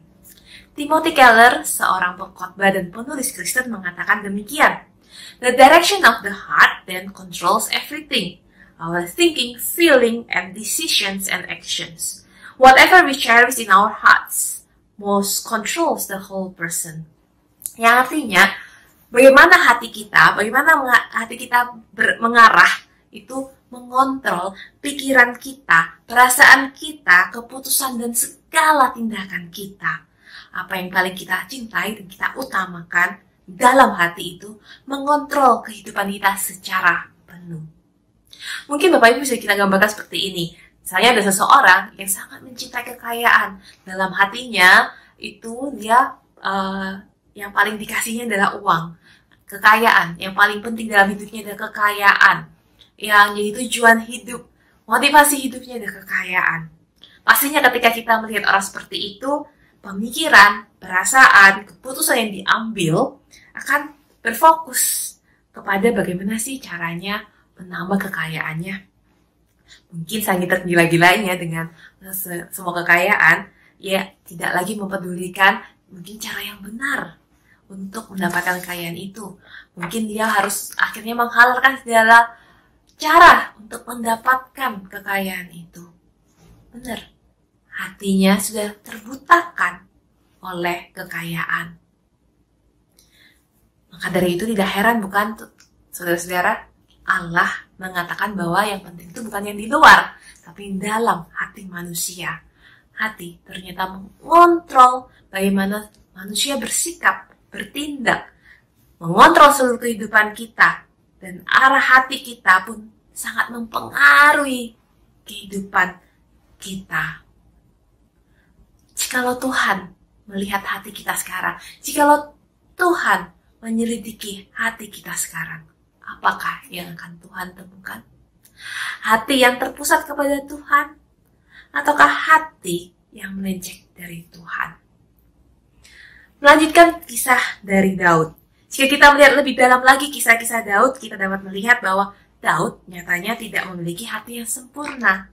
Timothy Keller, seorang pengkhotbah dan penulis Kristen, mengatakan demikian. The direction of the heart then controls everything. Our thinking, feeling, and decisions and actions. Whatever we cherish in our hearts most controls the whole person. Yang artinya, bagaimana hati kita mengarah, itu mengontrol pikiran kita, perasaan kita, keputusan, dan segala tindakan kita. Apa yang paling kita cintai dan kita utamakan dalam hati itu mengontrol kehidupan kita secara penuh. Mungkin Bapak Ibu bisa kita gambarkan seperti ini. Misalnya ada seseorang yang sangat mencintai kekayaan. Dalam hatinya itu dia yang paling dikasihnya adalah uang. Kekayaan, yang paling penting dalam hidupnya adalah kekayaan. Yang jadi tujuan hidup, motivasi hidupnya adalah kekayaan. Pastinya ketika kita melihat orang seperti itu, pemikiran, perasaan, keputusan yang diambil akan berfokus kepada bagaimana sih caranya menambah kekayaannya. Mungkin sangat tergila-gilanya dengan semua kekayaan, ya tidak lagi mempedulikan mungkin cara yang benar untuk mendapatkan kekayaan itu. Mungkin dia harus akhirnya menghalalkan segala cara untuk mendapatkan kekayaan itu. Benar. Hatinya sudah terbutakan oleh kekayaan. Maka dari itu tidak heran bukan saudara-saudara, Allah mengatakan bahwa yang penting itu bukan yang di luar, tapi dalam hati manusia. Hati ternyata mengontrol bagaimana manusia bersikap, bertindak, mengontrol seluruh kehidupan kita, dan arah hati kita pun sangat mempengaruhi kehidupan kita. Jikalau Tuhan melihat hati kita sekarang, jikalau Tuhan menyelidiki hati kita sekarang, apakah yang akan Tuhan temukan? Hati yang terpusat kepada Tuhan, ataukah hati yang melenceng dari Tuhan? Melanjutkan kisah dari Daud. Jika kita melihat lebih dalam lagi kisah-kisah Daud, kita dapat melihat bahwa Daud nyatanya tidak memiliki hati yang sempurna.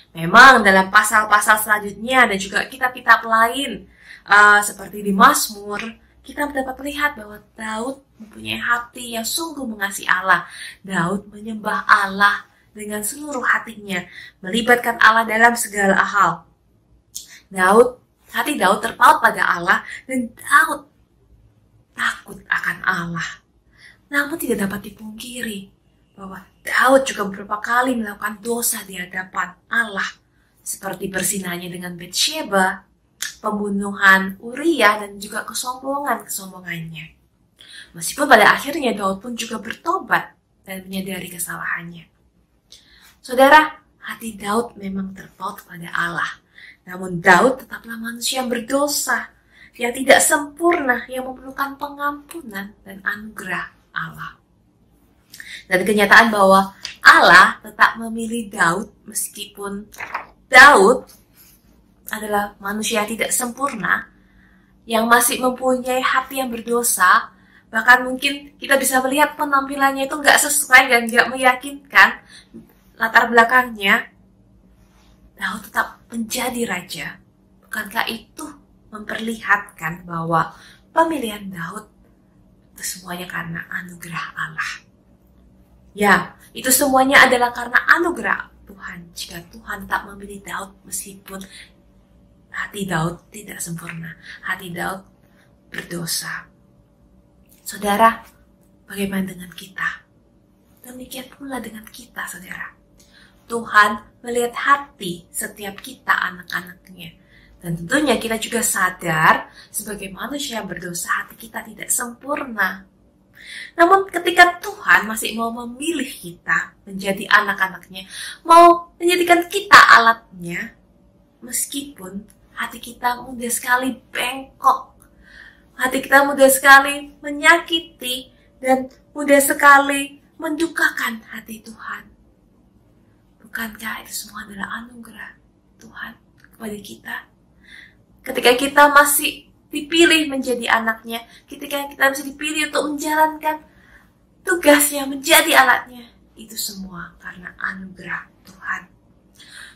Memang dalam pasal-pasal selanjutnya dan juga kitab-kitab lain seperti di Mazmur, kita dapat melihat bahwa Daud mempunyai hati yang sungguh mengasihi Allah. Daud menyembah Allah dengan seluruh hatinya, melibatkan Allah dalam segala hal. Hati Daud terpaut pada Allah dan Daud takut akan Allah. Namun tidak dapat dipungkiri bahwa Daud juga beberapa kali melakukan dosa di hadapan Allah, seperti perzinahnya dengan Batsyeba, pembunuhan Uria, dan juga kesombongannya. Meskipun pada akhirnya Daud pun juga bertobat dan menyadari kesalahannya. Saudara, hati Daud memang terpaut pada Allah. Namun Daud tetaplah manusia yang berdosa, yang tidak sempurna, yang memerlukan pengampunan dan anugerah Allah. Dan kenyataan bahwa Allah tetap memilih Daud meskipun Daud adalah manusia yang tidak sempurna, yang masih mempunyai hati yang berdosa. Bahkan mungkin kita bisa melihat penampilannya itu nggak sesuai dan nggak meyakinkan latar belakangnya. Daud tetap menjadi raja. Bukankah itu memperlihatkan bahwa pemilihan Daud itu semuanya karena anugerah Allah? Ya, itu semuanya adalah karena anugerah Tuhan. Jika Tuhan tak memilih Daud meskipun hati Daud tidak sempurna, hati Daud berdosa. Saudara, bagaimana dengan kita? Demikian pula dengan kita, saudara. Tuhan melihat hati setiap kita anak-anaknya. Dan tentunya kita juga sadar sebagai manusia yang berdosa hati kita tidak sempurna. Namun ketika Tuhan masih mau memilih kita menjadi anak-anaknya, mau menjadikan kita alatnya, meskipun hati kita mudah sekali bengkok, hati kita mudah sekali menyakiti, dan mudah sekali mendukakan hati Tuhan. Bukankah itu semua adalah anugerah Tuhan kepada kita? Ketika kita masih dipilih menjadi anaknya, ketika kita bisa dipilih untuk menjalankan tugasnya, menjadi alatnya, itu semua karena anugerah Tuhan.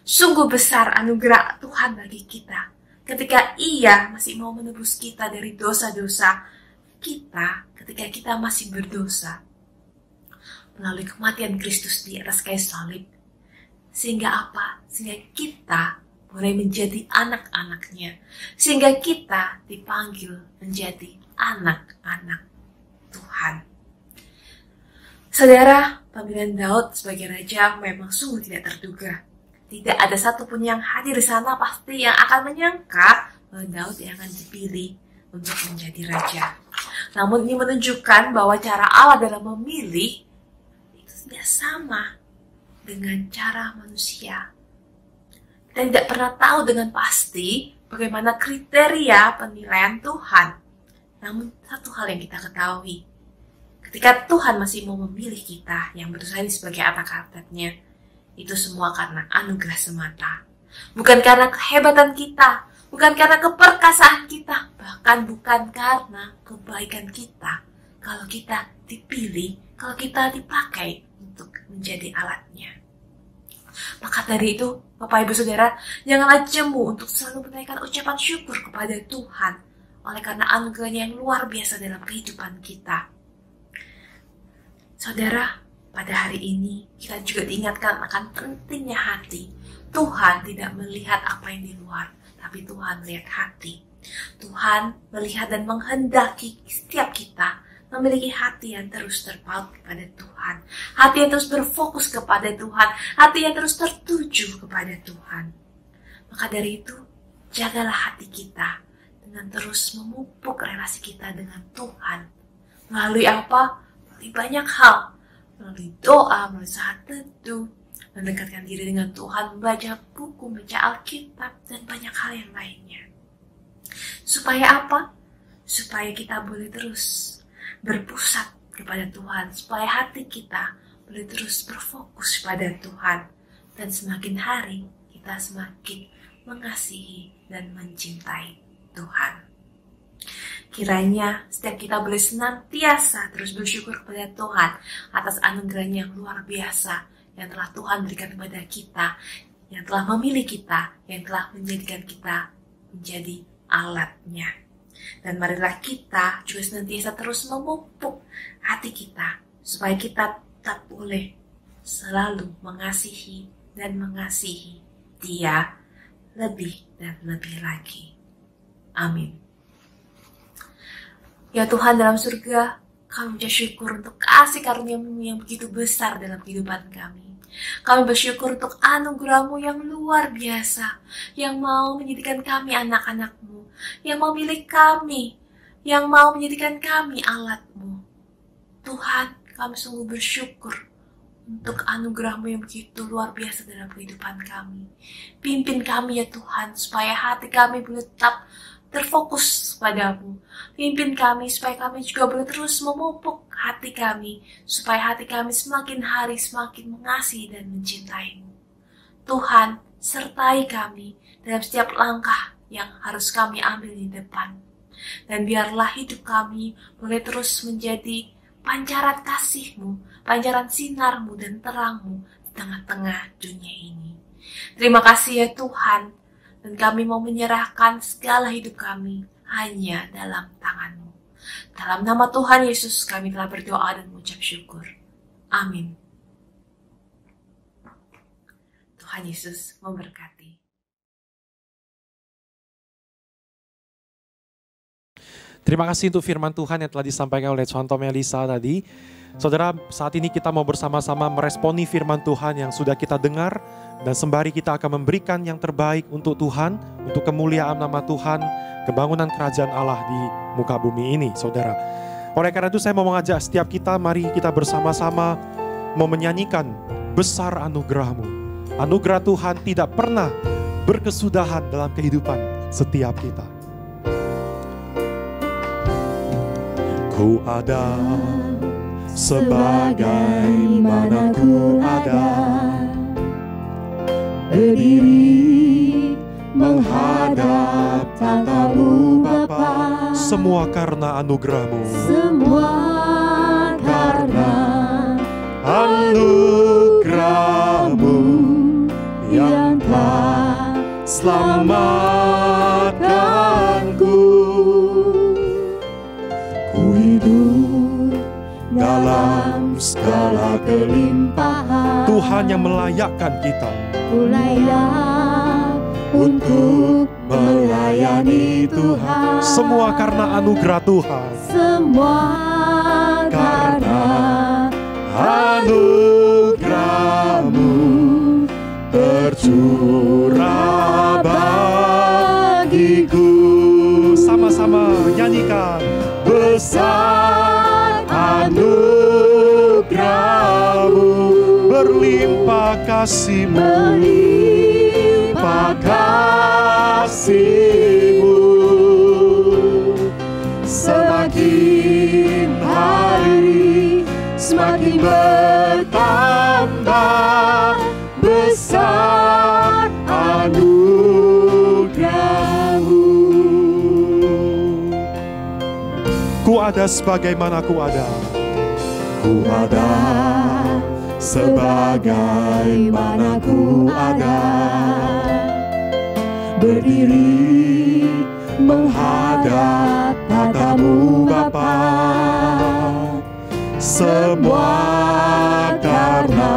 Sungguh besar anugerah Tuhan bagi kita. Ketika Ia masih mau menebus kita dari dosa-dosa kita, ketika kita masih berdosa, melalui kematian Kristus di atas kayu salib. Sehingga apa? Sehingga kita boleh menjadi anak-anaknya. Sehingga kita dipanggil menjadi anak-anak Tuhan. Saudara, pemilihan Daud sebagai raja memang sungguh tidak terduga. Tidak ada satupun yang hadir di sana pasti yang akan menyangka bahwa Daud yang akan dipilih untuk menjadi raja. Namun ini menunjukkan bahwa cara Allah dalam memilih itu tidak sama dengan cara manusia. Kita tidak pernah tahu dengan pasti bagaimana kriteria penilaian Tuhan. Namun satu hal yang kita ketahui, ketika Tuhan masih mau memilih kita yang berdosa ini sebagai anak-anaknya, itu semua karena anugerah semata. Bukan karena kehebatan kita, bukan karena keperkasaan kita, bahkan bukan karena kebaikan kita. Kalau kita dipilih, kalau kita dipakai untuk menjadi alatnya. Maka dari itu, Bapak Ibu Saudara, janganlah jemu untuk selalu menaikkan ucapan syukur kepada Tuhan oleh karena anugerahnya yang luar biasa dalam kehidupan kita. Saudara, pada hari ini kita juga diingatkan akan pentingnya hati. Tuhan tidak melihat apa yang di luar, tapi Tuhan melihat hati. Tuhan melihat dan menghendaki setiap kita memiliki hati yang terus terpaut kepada Tuhan, hati yang terus berfokus kepada Tuhan, hati yang terus tertuju kepada Tuhan. Maka dari itu, jagalah hati kita dengan terus memupuk relasi kita dengan Tuhan. Melalui apa? Melalui banyak hal, melalui doa, melalui saat teduh, mendekatkan diri dengan Tuhan, membaca buku, membaca Alkitab, dan banyak hal yang lainnya. Supaya apa? Supaya kita boleh terus berpusat kepada Tuhan, supaya hati kita boleh terus berfokus pada Tuhan, dan semakin hari kita semakin mengasihi dan mencintai Tuhan. Kiranya setiap kita boleh senantiasa terus bersyukur kepada Tuhan atas anugerahnya yang luar biasa yang telah Tuhan berikan kepada kita, yang telah memilih kita, yang telah menjadikan kita menjadi alatnya. Dan marilah kita juga senantiasa terus memupuk hati kita, supaya kita tetap boleh selalu mengasihi dan mengasihi Dia lebih dan lebih lagi. Amin. Ya Tuhan dalam surga, kami bersyukur untuk kasih karunia-Mu yang begitu besar dalam kehidupan kami. Kami bersyukur untuk anugerah-Mu yang luar biasa, yang mau menjadikan kami anak-anak-Mu, yang mau milik kami, yang mau menjadikan kami alat-Mu. Tuhan, kami sungguh bersyukur untuk anugerah-Mu yang begitu luar biasa dalam kehidupan kami. Pimpin kami ya Tuhan, supaya hati kami boleh tetap terfokus padamu. Pimpin kami supaya kami juga boleh terus memupuk hati kami, supaya hati kami semakin hari semakin mengasihi dan mencintai-Mu. Tuhan, sertai kami dalam setiap langkah yang harus kami ambil di depan. Dan biarlah hidup kami boleh terus menjadi pancaran kasih-Mu, pancaran sinar-Mu dan terang-Mu di tengah-tengah dunia ini. Terima kasih ya Tuhan, dan kami mau menyerahkan segala hidup kami hanya dalam tangan-Mu. Dalam nama Tuhan Yesus kami telah berdoa dan mengucap syukur. Amin. Tuhan Yesus memberkati. Terima kasih untuk firman Tuhan yang telah disampaikan oleh Contoh Melisa tadi. Saudara, saat ini kita mau bersama-sama meresponi firman Tuhan yang sudah kita dengar. Dan sembari kita akan memberikan yang terbaik untuk Tuhan, untuk kemuliaan nama Tuhan, kebangunan kerajaan Allah di muka bumi ini, saudara. Oleh karena itu saya mau mengajak setiap kita, mari kita bersama-sama mau menyanyikan besar anugerah-Mu. Anugerah Tuhan tidak pernah berkesudahan dalam kehidupan setiap kita. Ku ada sebagaimana ku ada, berdiri menghadap tatamu Bapa. Semua karena anugerah-Mu. Semua karena anugerah-Mu yang telah selamatkanku. Ku hidup dalam segala kelimpahan. Tuhan yang melayakkan kita. Ku layak untuk melayani Tuhan. Semua karena anugerah Tuhan. Semua karena anugerah-Mu tercurah bagiku. Sama-sama nyanyikan. Besar anugerah-Mu, berlimpah kasih-Mu, berlimpah kasih-Mu. Semakin hari semakin bertambah besar anugerah-Mu. Ku ada sebagaimana ku ada. Ku ada sebagaimana ku ada, berdiri menghadap tatamu Bapa. Semua karena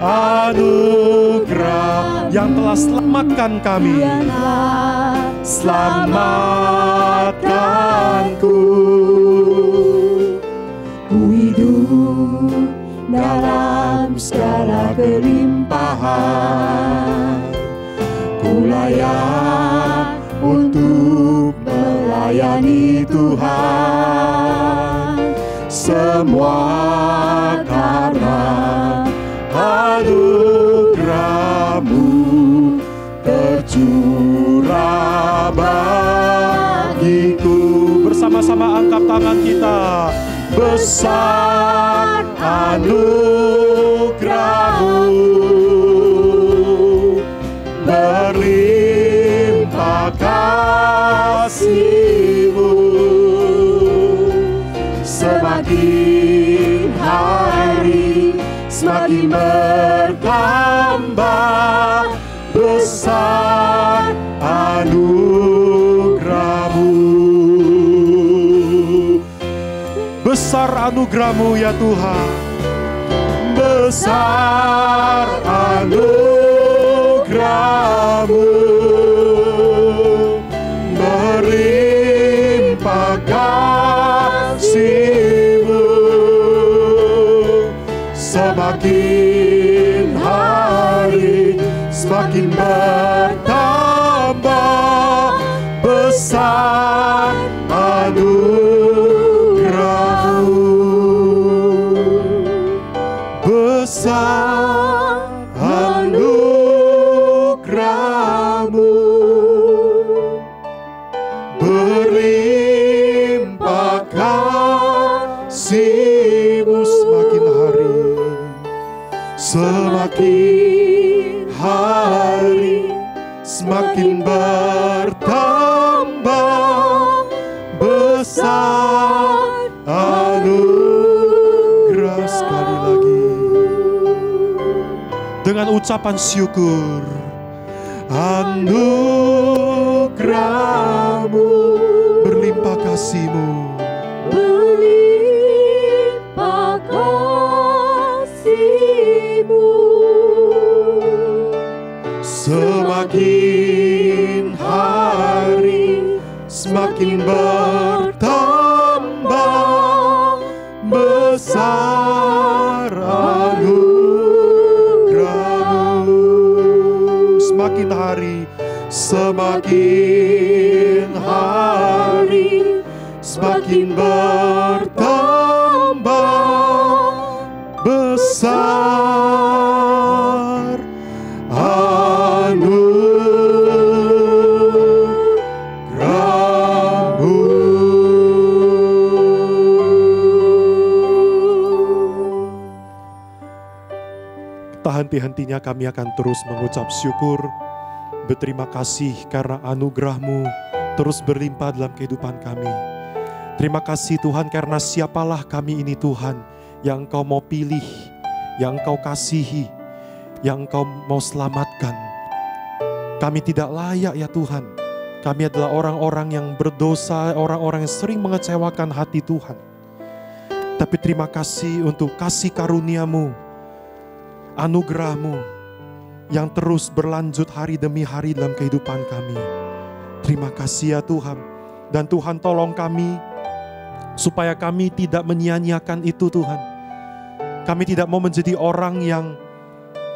anugerah yang telah selamatkan kami, selamatkanku. Ku hidup dalam segala kelimpahan. Ku layak untuk melayani Tuhan. Semua karena anugerah-Mu tercurah bagiku. Bersama-sama angkat tangan kita. Besar anugerah-Mu, berlimpah kasih-Mu. Semakin hari semakin bertambah besar anugerah-Mu. Besar anugerah-Mu ya Tuhan. Besar anugerah-Mu, berlimpah kasih-Mu. Semakin hari semakin bertambah besar anugerah-Mu. Besar anugerah-Mu, berlimpah kasih-Mu. Semakin hari semakin hari semakin bertambah besar anugerah. Sekali lagi dengan ucapan syukur. Anugerah-Mu, berlimpah kasih-Mu, berlimpah kasih-Mu. Semakin hari semakin semakin hari semakin bertambah besar anugerah-Mu. Tak henti-hentinya kami akan terus mengucap syukur, berterima kasih karena anugerah-Mu terus berlimpah dalam kehidupan kami. Terima kasih Tuhan karena siapalah kami ini Tuhan yang Engkau mau pilih, yang Engkau kasihi, yang Engkau mau selamatkan. Kami tidak layak ya Tuhan. Kami adalah orang-orang yang berdosa, orang-orang yang sering mengecewakan hati Tuhan. Tapi terima kasih untuk kasih karunia-Mu, anugerah-Mu yang terus berlanjut hari demi hari dalam kehidupan kami. Terima kasih ya Tuhan. Dan Tuhan tolong kami supaya kami tidak menyia-nyiakan itu Tuhan. Kami tidak mau menjadi orang yang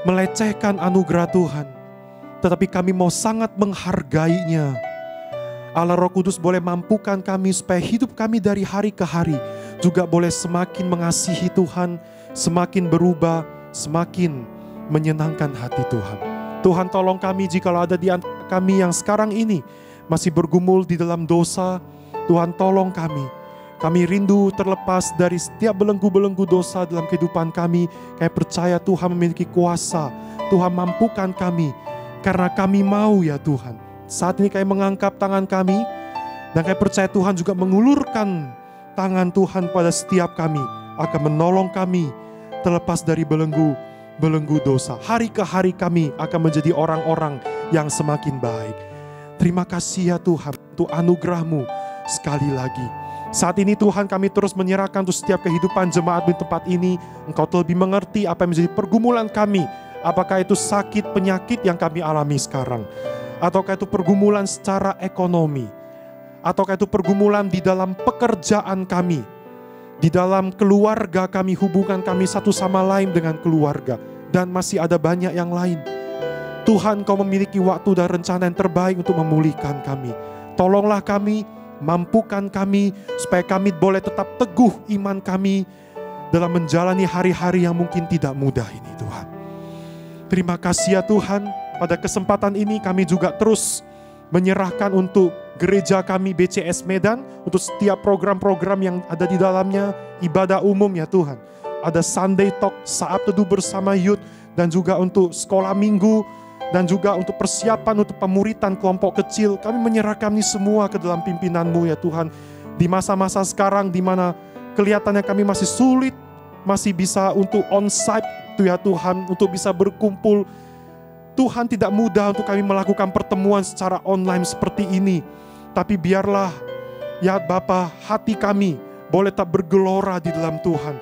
melecehkan anugerah Tuhan, tetapi kami mau sangat menghargainya. Allah Roh Kudus boleh mampukan kami supaya hidup kami dari hari ke hari juga boleh semakin mengasihi Tuhan, semakin berubah, semakin menyenangkan hati Tuhan. Tuhan tolong kami jikalau ada di antara kami yang sekarang ini masih bergumul di dalam dosa. Tuhan tolong kami. Kami rindu terlepas dari setiap belenggu-belenggu dosa dalam kehidupan kami. Kami percaya Tuhan memiliki kuasa. Tuhan mampukan kami. Karena kami mau ya Tuhan. Saat ini kami mengangkat tangan kami. Dan kami percaya Tuhan juga mengulurkan tangan Tuhan pada setiap kami. Akan menolong kami terlepas dari belenggu dosa. Hari ke hari kami akan menjadi orang-orang yang semakin baik. Terima kasih ya Tuhan untuk anugerah-Mu sekali lagi. Saat ini Tuhan kami terus menyerahkan untuk setiap kehidupan jemaat di tempat ini. Engkau lebih mengerti apa yang menjadi pergumulan kami. Apakah itu sakit, penyakit yang kami alami sekarang, ataukah itu pergumulan secara ekonomi, ataukah itu pergumulan di dalam pekerjaan kami, di dalam keluarga kami, hubungan kami satu sama lain dengan keluarga, dan masih ada banyak yang lain. Tuhan, Kau memiliki waktu dan rencana yang terbaik untuk memulihkan kami. Tolonglah kami, mampukan kami, supaya kami boleh tetap teguh iman kami dalam menjalani hari-hari yang mungkin tidak mudah ini Tuhan. Terima kasih ya Tuhan, pada kesempatan ini kami juga terus menyerahkan untuk gereja kami BCS Medan, untuk setiap program-program yang ada di dalamnya, ibadah umum ya Tuhan. Ada Sunday Talk, saat teduh bersama youth, dan juga untuk sekolah minggu, dan juga untuk persiapan untuk pemuritan kelompok kecil. Kami menyerahkan ini semua ke dalam pimpinan-Mu ya Tuhan. Di masa-masa sekarang di mana kelihatannya kami masih sulit, masih bisa untuk on-site ya Tuhan, untuk bisa berkumpul. Tuhan, tidak mudah untuk kami melakukan pertemuan secara online seperti ini. Tapi biarlah ya Bapa, hati kami boleh tak bergelora di dalam Tuhan.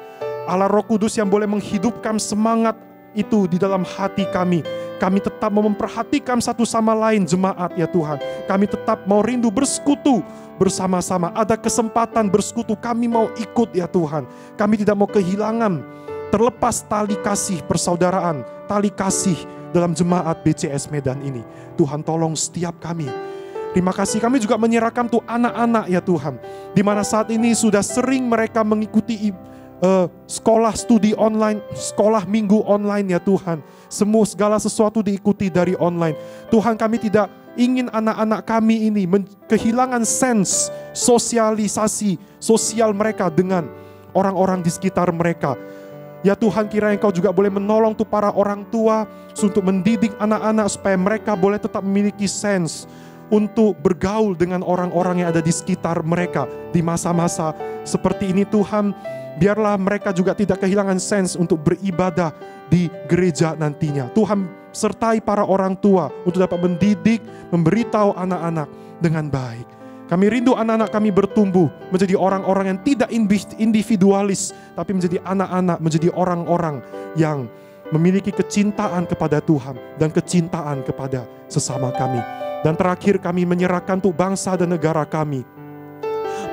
Allah Roh Kudus yang boleh menghidupkan semangat itu di dalam hati kami. Kami tetap mau memperhatikan satu sama lain jemaat ya Tuhan. Kami tetap mau rindu bersekutu bersama-sama. Ada kesempatan bersekutu, kami mau ikut ya Tuhan. Kami tidak mau kehilangan, terlepas tali kasih persaudaraan, tali kasih dalam jemaat BCS Medan ini. Tuhan tolong setiap kami. Terima kasih, kami juga menyerahkan tuh anak-anak ya Tuhan. Di mana saat ini sudah sering mereka mengikuti sekolah studi online, sekolah minggu online ya Tuhan. Segala sesuatu diikuti dari online. Tuhan, kami tidak ingin anak-anak kami ini kehilangan sense sosialisasi sosial mereka dengan orang-orang di sekitar mereka. Ya Tuhan, kiranya Engkau juga boleh menolong tuh para orang tua untuk mendidik anak-anak supaya mereka boleh tetap memiliki sense untuk bergaul dengan orang-orang yang ada di sekitar mereka di masa-masa seperti ini Tuhan. Biarlah mereka juga tidak kehilangan sense untuk beribadah di gereja nantinya. Tuhan, sertai para orang tua untuk dapat mendidik, memberitahu anak-anak dengan baik. Kami rindu anak-anak kami bertumbuh menjadi orang-orang yang tidak individualis, tapi menjadi anak-anak, menjadi orang-orang yang memiliki kecintaan kepada Tuhan dan kecintaan kepada sesama kami. Dan terakhir, kami menyerahkan untuk bangsa dan negara kami.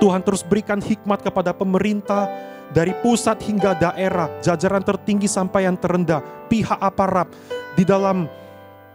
Tuhan, terus berikan hikmat kepada pemerintah, dari pusat hingga daerah, jajaran tertinggi sampai yang terendah, pihak aparat di dalam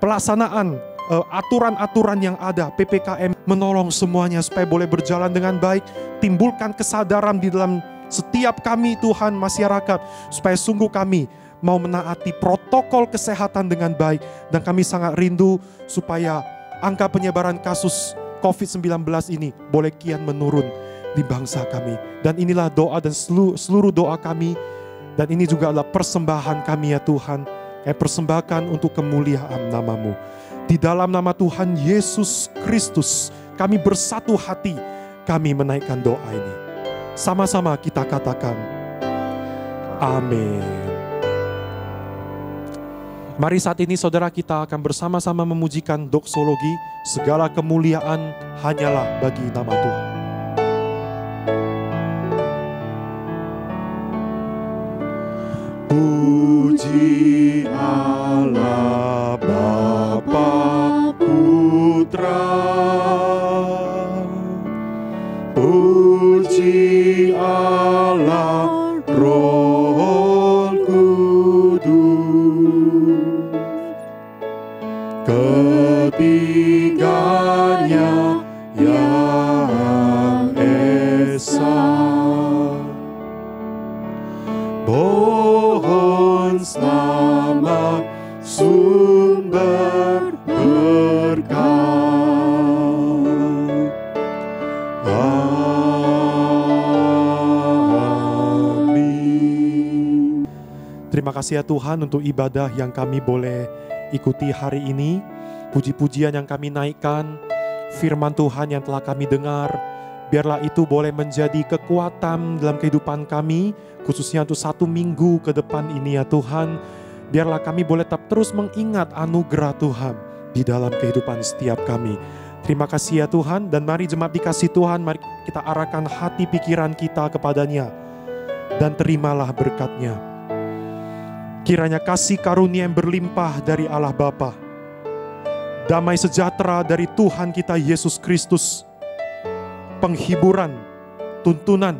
pelaksanaan aturan-aturan yang ada, PPKM, menolong semuanya supaya boleh berjalan dengan baik. Timbulkan kesadaran di dalam setiap kami Tuhan masyarakat, supaya sungguh kami mau menaati protokol kesehatan dengan baik. Dan kami sangat rindu supaya angka penyebaran kasus COVID-19 ini boleh kian menurun di bangsa kami. Dan inilah doa dan seluruh doa kami. Dan ini juga adalah persembahan kami ya Tuhan. Kami persembahkan untuk kemuliaan nama-Mu. Di dalam nama Tuhan Yesus Kristus, kami bersatu hati, kami menaikkan doa ini. Sama-sama kita katakan, amin. Mari saat ini saudara kita akan bersama-sama memujikan doksologi, segala kemuliaan hanyalah bagi nama Tuhan. Puji Allah Bapa Putra, puji Allah Roh Kudus, ketiganya yang esa. Mohon selamat sumber berkat. Amin. Terima kasih ya Tuhan untuk ibadah yang kami boleh ikuti hari ini. Puji-pujian yang kami naikkan, firman Tuhan yang telah kami dengar, biarlah itu boleh menjadi kekuatan dalam kehidupan kami, khususnya untuk 1 minggu ke depan ini ya Tuhan. Biarlah kami boleh tetap terus mengingat anugerah Tuhan di dalam kehidupan setiap kami. Terima kasih ya Tuhan, dan mari jemaat dikasih Tuhan, mari kita arahkan hati pikiran kita kepadanya, dan terimalah berkat-Nya. Kiranya kasih karunia yang berlimpah dari Allah Bapa, damai sejahtera dari Tuhan kita Yesus Kristus, penghiburan, tuntunan,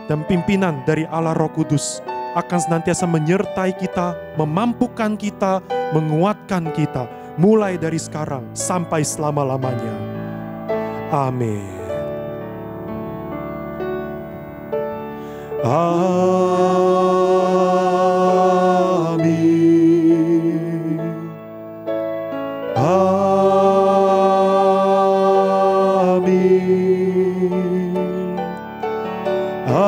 dan pimpinan dari Allah Roh Kudus akan senantiasa menyertai kita, memampukan kita, menguatkan kita, mulai dari sekarang sampai selama-lamanya. Amin. Amin. Amin.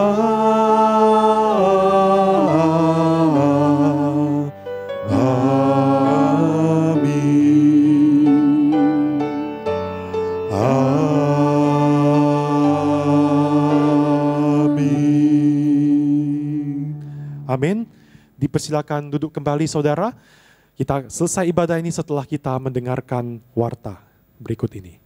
Amin. Dipersilakan duduk kembali saudara. Kita selesai ibadah ini setelah kita mendengarkan warta berikut ini.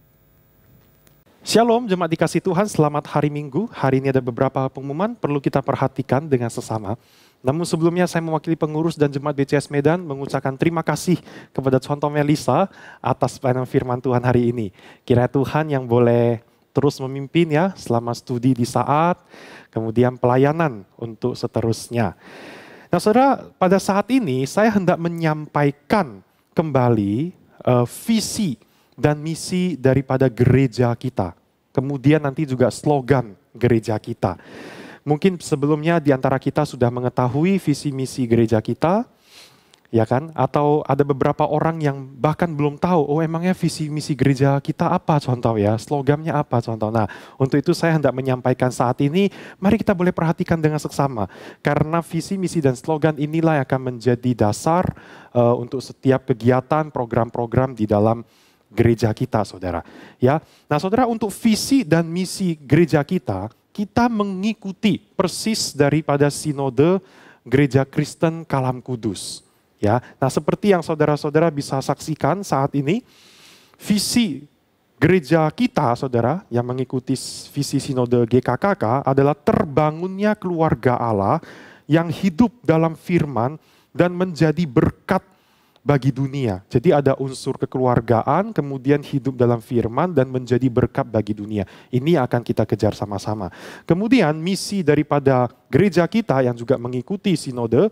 Shalom jemaat dikasih Tuhan, selamat hari Minggu. Hari ini ada beberapa pengumuman perlu kita perhatikan dengan sesama. Namun sebelumnya saya mewakili pengurus dan jemaat BCS Medan mengucapkan terima kasih kepada Contoh Melisa atas pelayanan firman Tuhan hari ini. Kiranya Tuhan yang boleh terus memimpin ya selama studi di saat, kemudian pelayanan untuk seterusnya. Nah saudara, pada saat ini saya hendak menyampaikan kembali visi dan misi daripada gereja kita. Kemudian nanti juga slogan gereja kita. Mungkin sebelumnya di antara kita sudah mengetahui visi misi gereja kita, ya kan? Atau ada beberapa orang yang bahkan belum tahu, oh emangnya visi misi gereja kita apa contoh ya, slogannya apa contoh. Nah, untuk itu saya hendak menyampaikan saat ini, mari kita boleh perhatikan dengan seksama. Karena visi misi dan slogan inilah yang akan menjadi dasar untuk setiap kegiatan, program-program di dalam gereja kita, saudara. Ya, nah saudara, untuk visi dan misi gereja kita mengikuti persis daripada sinode Gereja Kristen Kalam Kudus. Ya, nah seperti yang saudara-saudara bisa saksikan saat ini, visi gereja kita, saudara, yang mengikuti visi sinode GKKK adalah terbangunnya keluarga Allah yang hidup dalam firman dan menjadi berkat bagi dunia. Jadi ada unsur kekeluargaan, kemudian hidup dalam firman dan menjadi berkat bagi dunia. Ini akan kita kejar sama-sama. Kemudian misi daripada gereja kita yang juga mengikuti sinode,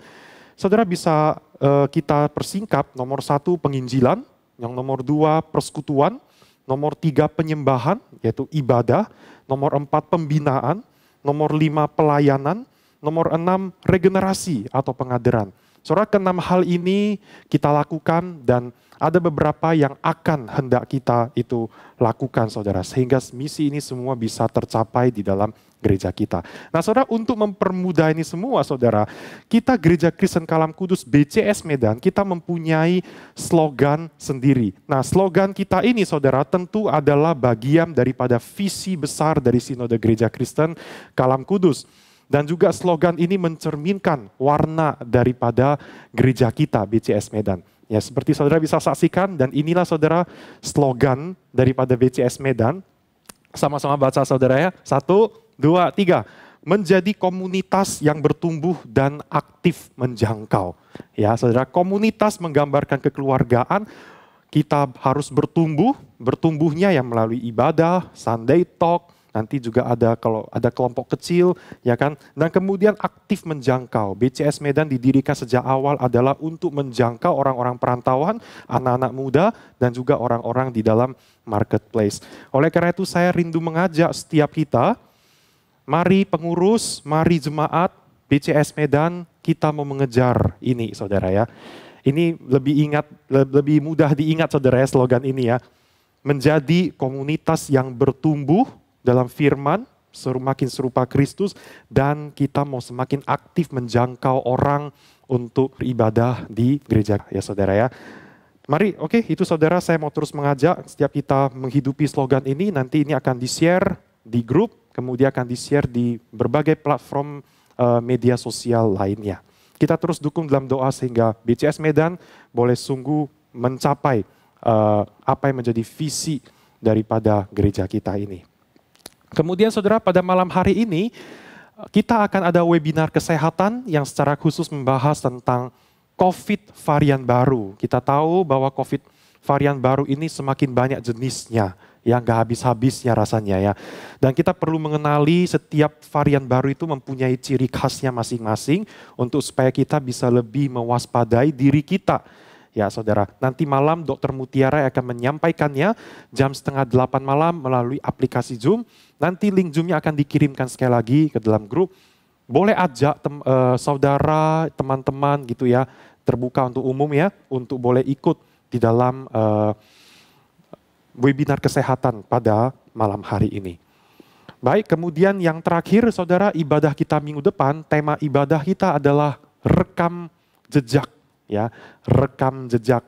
saudara bisa kita persingkat, nomor 1 penginjilan, yang nomor 2 persekutuan, nomor 3 penyembahan, yaitu ibadah, nomor 4 pembinaan, nomor 5 pelayanan, nomor 6 regenerasi atau pengadiran. Saudara, ke-6 hal ini kita lakukan dan ada beberapa yang akan hendak kita itu lakukan, saudara. Sehingga misi ini semua bisa tercapai di dalam gereja kita. Nah, saudara, untuk mempermudah ini semua, saudara, kita Gereja Kristen Kalam Kudus BCS Medan, kita mempunyai slogan sendiri. Nah, slogan kita ini, saudara, tentu adalah bagian daripada visi besar dari Sinode Gereja Kristen Kalam Kudus. Dan juga slogan ini mencerminkan warna daripada gereja kita, BCS Medan. Ya, seperti saudara bisa saksikan, dan inilah saudara slogan daripada BCS Medan. Sama-sama baca saudara ya. 1, 2, 3. Menjadi komunitas yang bertumbuh dan aktif menjangkau. Ya, saudara, komunitas menggambarkan kekeluargaan. Kita harus bertumbuh, bertumbuhnya yang melalui ibadah, Sunday talk, nanti juga ada kalau ada kelompok kecil, ya kan. Dan kemudian aktif menjangkau. BCS Medan didirikan sejak awal adalah untuk menjangkau orang-orang perantauan, anak-anak muda, dan juga orang-orang di dalam marketplace. Oleh karena itu saya rindu mengajak setiap kita, mari pengurus, mari jemaat BCS Medan, kita mau mengejar ini, saudara ya. Ini lebih mudah diingat, saudara ya, slogan ini ya. Menjadi komunitas yang bertumbuh dalam firman, makin serupa Kristus, dan kita mau semakin aktif menjangkau orang untuk beribadah di gereja, ya saudara ya. Mari, oke, itu saudara, saya mau terus mengajak setiap kita menghidupi slogan ini. Nanti ini akan di-share di grup, kemudian akan di-share di berbagai platform media sosial lainnya. Kita terus dukung dalam doa sehingga BCS Medan boleh sungguh mencapai apa yang menjadi visi daripada gereja kita ini. Kemudian saudara, pada malam hari ini kita akan ada webinar kesehatan yang secara khusus membahas tentang COVID varian baru. Kita tahu bahwa COVID varian baru ini semakin banyak jenisnya, yang gak habis-habisnya rasanya ya. Dan kita perlu mengenali setiap varian baru itu mempunyai ciri khasnya masing-masing untuk supaya kita bisa lebih mewaspadai diri kita. Ya saudara, nanti malam Dr. Mutiara akan menyampaikannya jam 7:30 malam melalui aplikasi Zoom. Nanti link Zoom-nya akan dikirimkan sekali lagi ke dalam grup. Boleh ajak saudara, teman-teman gitu ya, terbuka untuk umum ya, untuk boleh ikut di dalam webinar kesehatan pada malam hari ini. Baik, kemudian yang terakhir saudara, ibadah kita minggu depan, tema ibadah kita adalah rekam jejak. Ya, rekam jejak.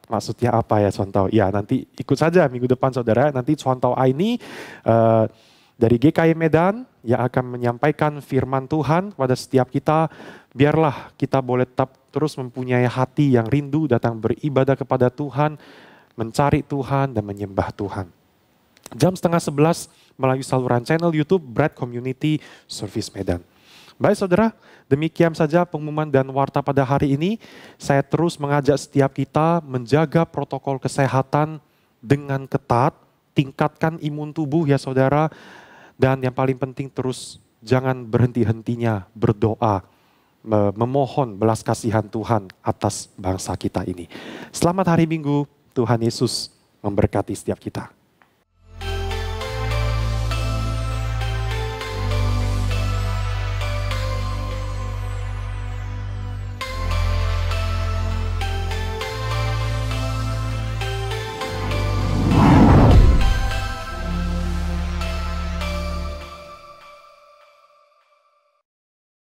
Maksudnya apa ya contoh? Ya, nanti ikut saja minggu depan saudara. Nanti contoh ini dari GKI Medan yang akan menyampaikan firman Tuhan pada setiap kita. Biarlah kita boleh tetap terus mempunyai hati yang rindu datang beribadah kepada Tuhan, mencari Tuhan dan menyembah Tuhan. Jam 10:30 melalui saluran channel YouTube Bread Community Service Medan. Baik saudara, demikian saja pengumuman dan warta pada hari ini. Saya terus mengajak setiap kita menjaga protokol kesehatan dengan ketat, tingkatkan imun tubuh ya saudara, dan yang paling penting terus jangan berhenti-hentinya berdoa, memohon belas kasihan Tuhan atas bangsa kita ini. Selamat hari Minggu, Tuhan Yesus memberkati setiap kita.